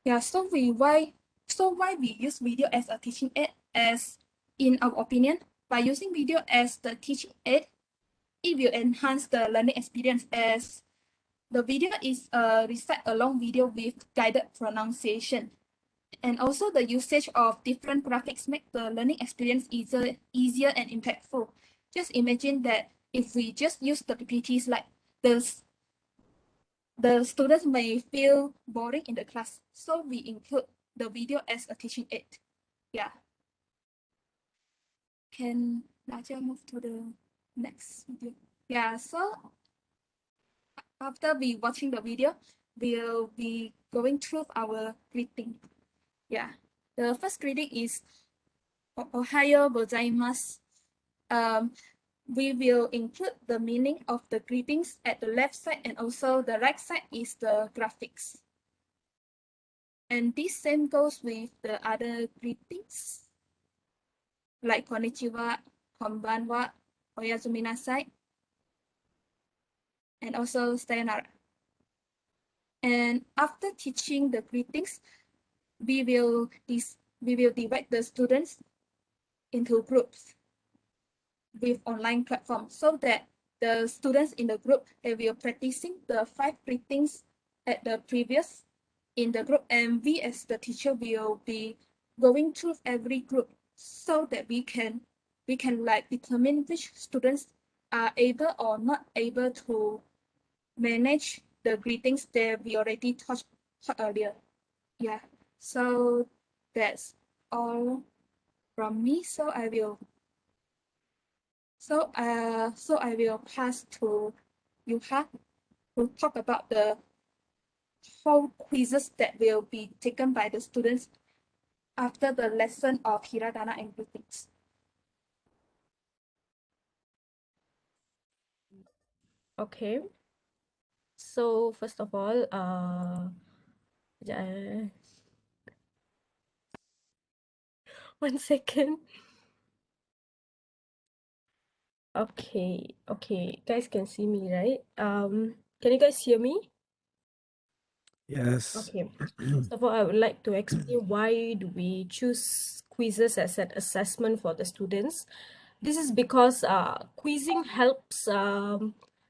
Speaker 8: Yeah, so why we use video as a teaching aid? As in our opinion, by using video as the teaching aid, it will enhance the learning experience, as the video is a recite along video with guided pronunciation. And also the usage of different graphics make the learning experience easier and impactful. Just imagine that if we just use the PPTs like this, the students may feel boring in the class. So we include the video as a teaching aid. Yeah. Can Nadia move to the next video? Yeah, so after we watching the video, we'll be going through our greeting. Yeah. The first greeting is Ohayo gozaimasu. We will include the meaning of the greetings at the left side, and also the right side is the graphics. And this same goes with the other greetings, like konnichiwa, konbanwa, oyasumi nasai, and also sayonara. And after teaching the greetings, we will divide the students into groups with online platforms, so that the students in the group, they will practicing the 5 greetings at the previous in the group, and we as the teacher will be going through every group, so that we can like determine which students are able or not able to manage the greetings that we already taught earlier. Yeah, so that's all from me. So I will pass to Yuha to talk about the whole quizzes that will be taken by the students after the lesson of hiragana and greetings.
Speaker 9: Okay. So first of all, one second. Okay, guys can see me, right? Can you guys hear me?
Speaker 3: Yes.
Speaker 9: Okay. First of all, I would like to explain why do we choose quizzes as an assessment for the students. This is because quizzing helps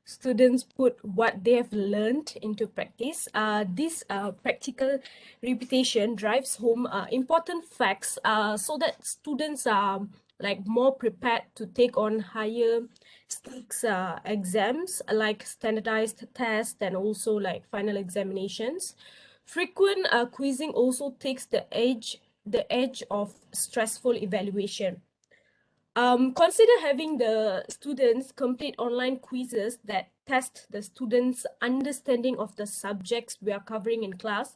Speaker 9: students put what they have learned into practice. This practical repetition drives home important facts so that students are like more prepared to take on higher stakes exams like standardized tests and also like final examinations. Frequent quizzing also takes the edge of stressful evaluation. Consider having the students complete online quizzes that test the students' understanding of the subjects we are covering in class.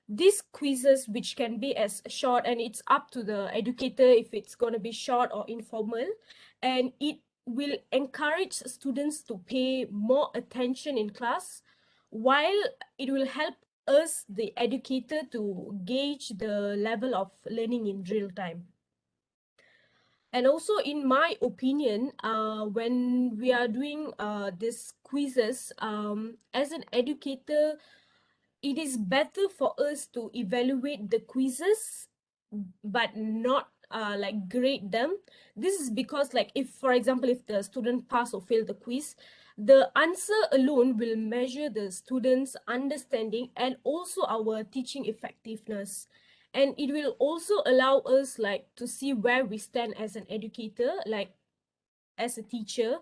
Speaker 9: These quizzes, which can be as short, and it's up to the educator if it's going to be short or informal, and it will encourage students to pay more attention in class, while it will help us, the educator, to gauge the level of learning in real time. And also, in my opinion, when we are doing these quizzes, as an educator, it is better for us to evaluate the quizzes, but not like grade them. This is because, like, if, for example, if the student pass or fail the quiz, the answer alone will measure the student's understanding and also our teaching effectiveness. And it will also allow us like to see where we stand as an educator, like as a teacher.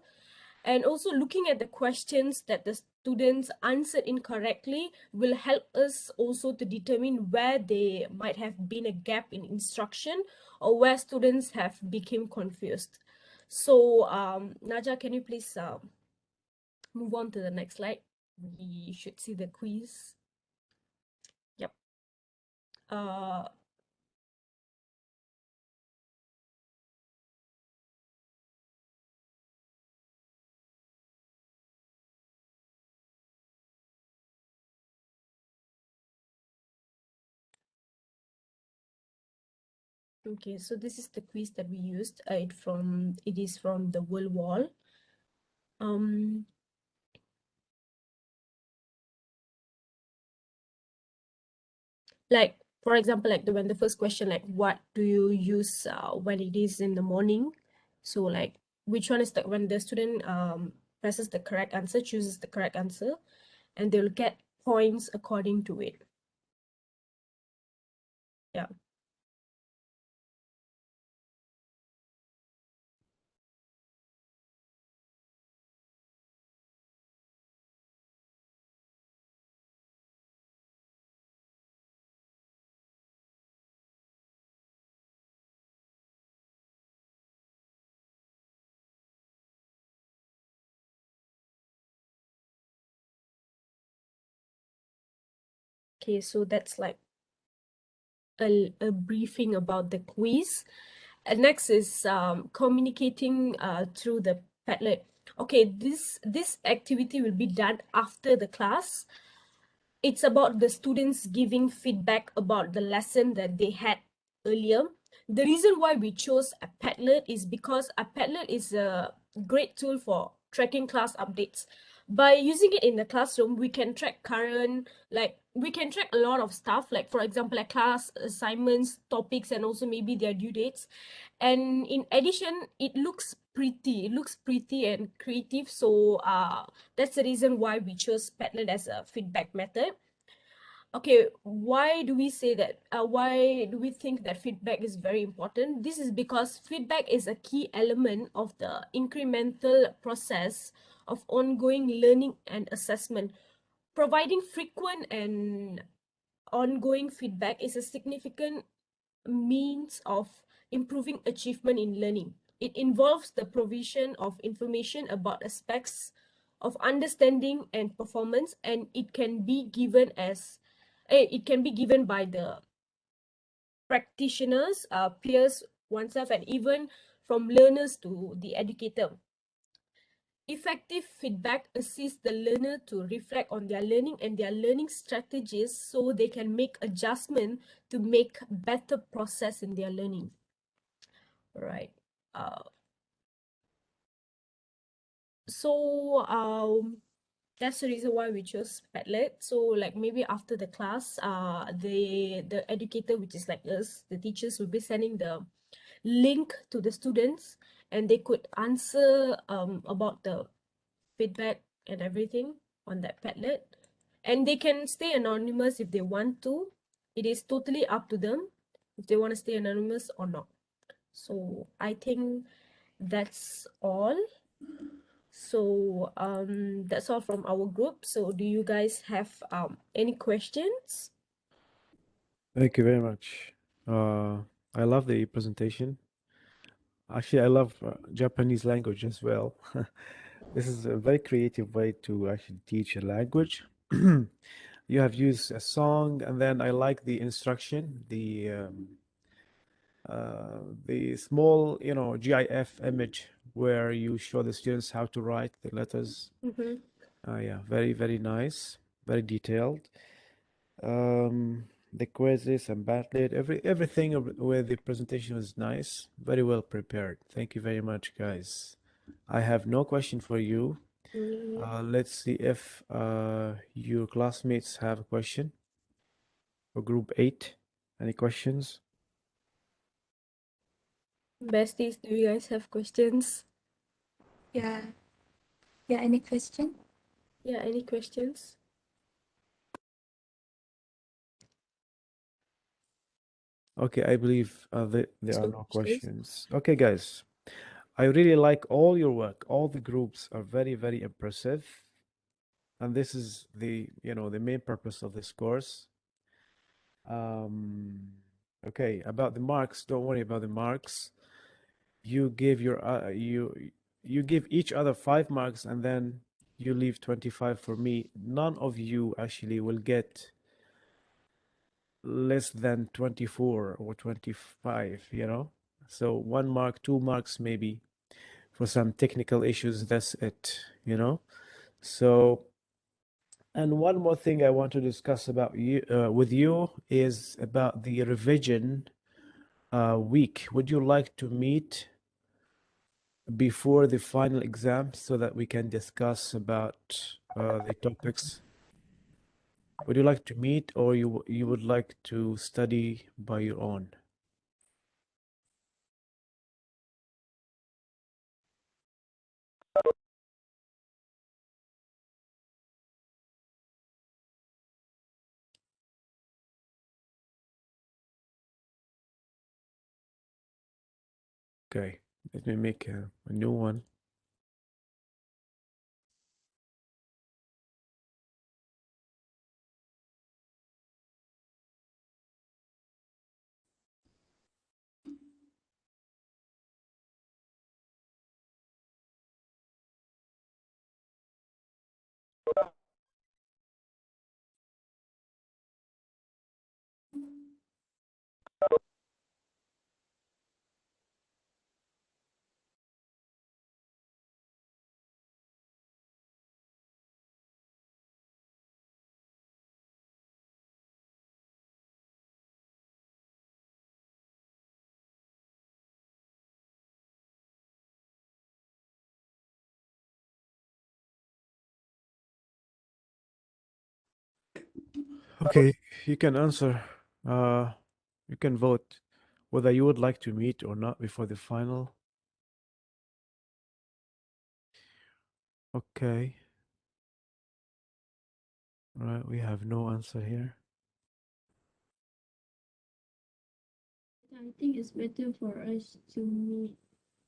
Speaker 9: And also looking at the questions that the students answered incorrectly will help us also to determine where they might have been a gap in instruction or where students have become confused. So Naja, can you please move on to the next slide? We should see the quiz. Yep. Okay, so this is the quiz that we used. It is from the World Wall. Like, for example, like when the first question, like, what do you use when it is in the morning? So like, which one is the, when the student presses the correct answer, chooses the correct answer, and they'll get points according to it. Yeah. Okay, so that's like a briefing about the quiz. And next is communicating through the Padlet. Okay, this activity will be done after the class. It's about the students giving feedback about the lesson that they had earlier. The reason why we chose a Padlet is because a Padlet is a great tool for tracking class updates. By using it in the classroom, we can track we can track a lot of stuff, like for example, like class assignments, topics, and also maybe their due dates. And in addition, it looks pretty and creative. So that's the reason why we chose Padlet as a feedback method. Okay, why do we say that? Why do we think that feedback is very important? This is because feedback is a key element of the incremental process of ongoing learning and assessment. Providing frequent and ongoing feedback is a significant means of improving achievement in learning. It involves the provision of information about aspects of understanding and performance, and it can be given by the practitioners, peers, oneself, and even from learners to the educator. Effective feedback assists the learner to reflect on their learning and their learning strategies so they can make adjustment to make better process in their learning. Right. So that's the reason why we chose Padlet. So like maybe after the class, the educator, which is like us, the teachers will be sending the link to the students, and they could answer about the feedback and everything on that Padlet. And they can stay anonymous if they want to. It is totally up to them if they want to stay anonymous or not. So I think that's all. So that's all from our group. So do you guys have any questions?
Speaker 3: Thank you very much. I love the presentation. Actually, I love Japanese language as well. This is a very creative way to actually teach a language. You have used a song, and then I like the instruction, the small, GIF image where you show the students how to write the letters. Yeah, very, very nice, very detailed. The quizzes and Padlet, everything with the presentation was nice, very well prepared. Thank you very much, guys. I have no question for you. Let's see if your classmates have a question for group 8. Any questions?
Speaker 9: Besties, do you guys have questions?
Speaker 8: Yeah. Yeah, any question?
Speaker 9: Yeah, any questions?
Speaker 3: Okay, I believe there are
Speaker 9: No
Speaker 3: no
Speaker 9: questions.
Speaker 3: questions. Okay, guys, I really like all your work. All the groups are very, very impressive. And this is the main purpose of this course. Okay, about the marks, don't worry about the marks. You give you give each other 5 marks, and then you leave 25 for me. None of you actually will get less than 24 or 25, So 1 mark, 2 marks maybe for some technical issues, that's it, So, and one more thing I want to discuss about you with you is about the revision week. Would you like to meet before the final exam so that we can discuss about the topics? Would you like to meet, or you would like to study by your own? Okay, let me make a new one. Okay, you can answer. You can vote whether you would like to meet or not before the final. Okay. All right, we have no answer here.
Speaker 2: I think it's better for us to meet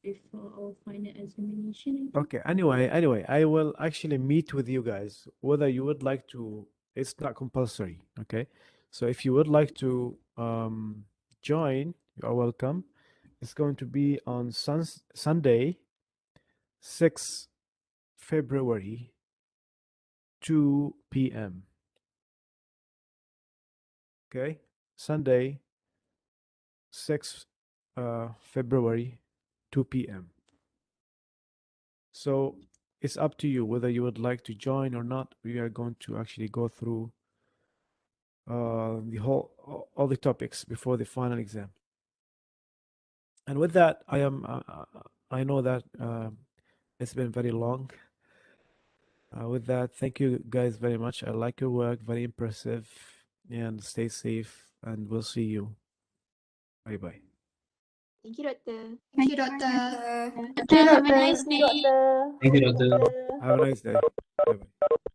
Speaker 2: before our final examination.
Speaker 3: Okay, anyway, I will actually meet with you guys, whether you would like to, it's not compulsory, okay? So if you would like to join, you are welcome. It's going to be on Sunday, 6 February, 2 p.m. Okay? Sunday, 6 February, 2 p.m. So it's up to you whether you would like to join or not. We are going to actually go through all the topics before the final exam. And with that, I know that it's been very long. With that, thank you guys very much. I like your work, very impressive, and stay safe, and we'll see you. Bye bye.
Speaker 20: Thank you, Doctor.
Speaker 8: Thank you, Doctor.
Speaker 18: Doctor, have a nice day.
Speaker 15: Thank you, Doctor.
Speaker 3: Have a nice day. Bye bye.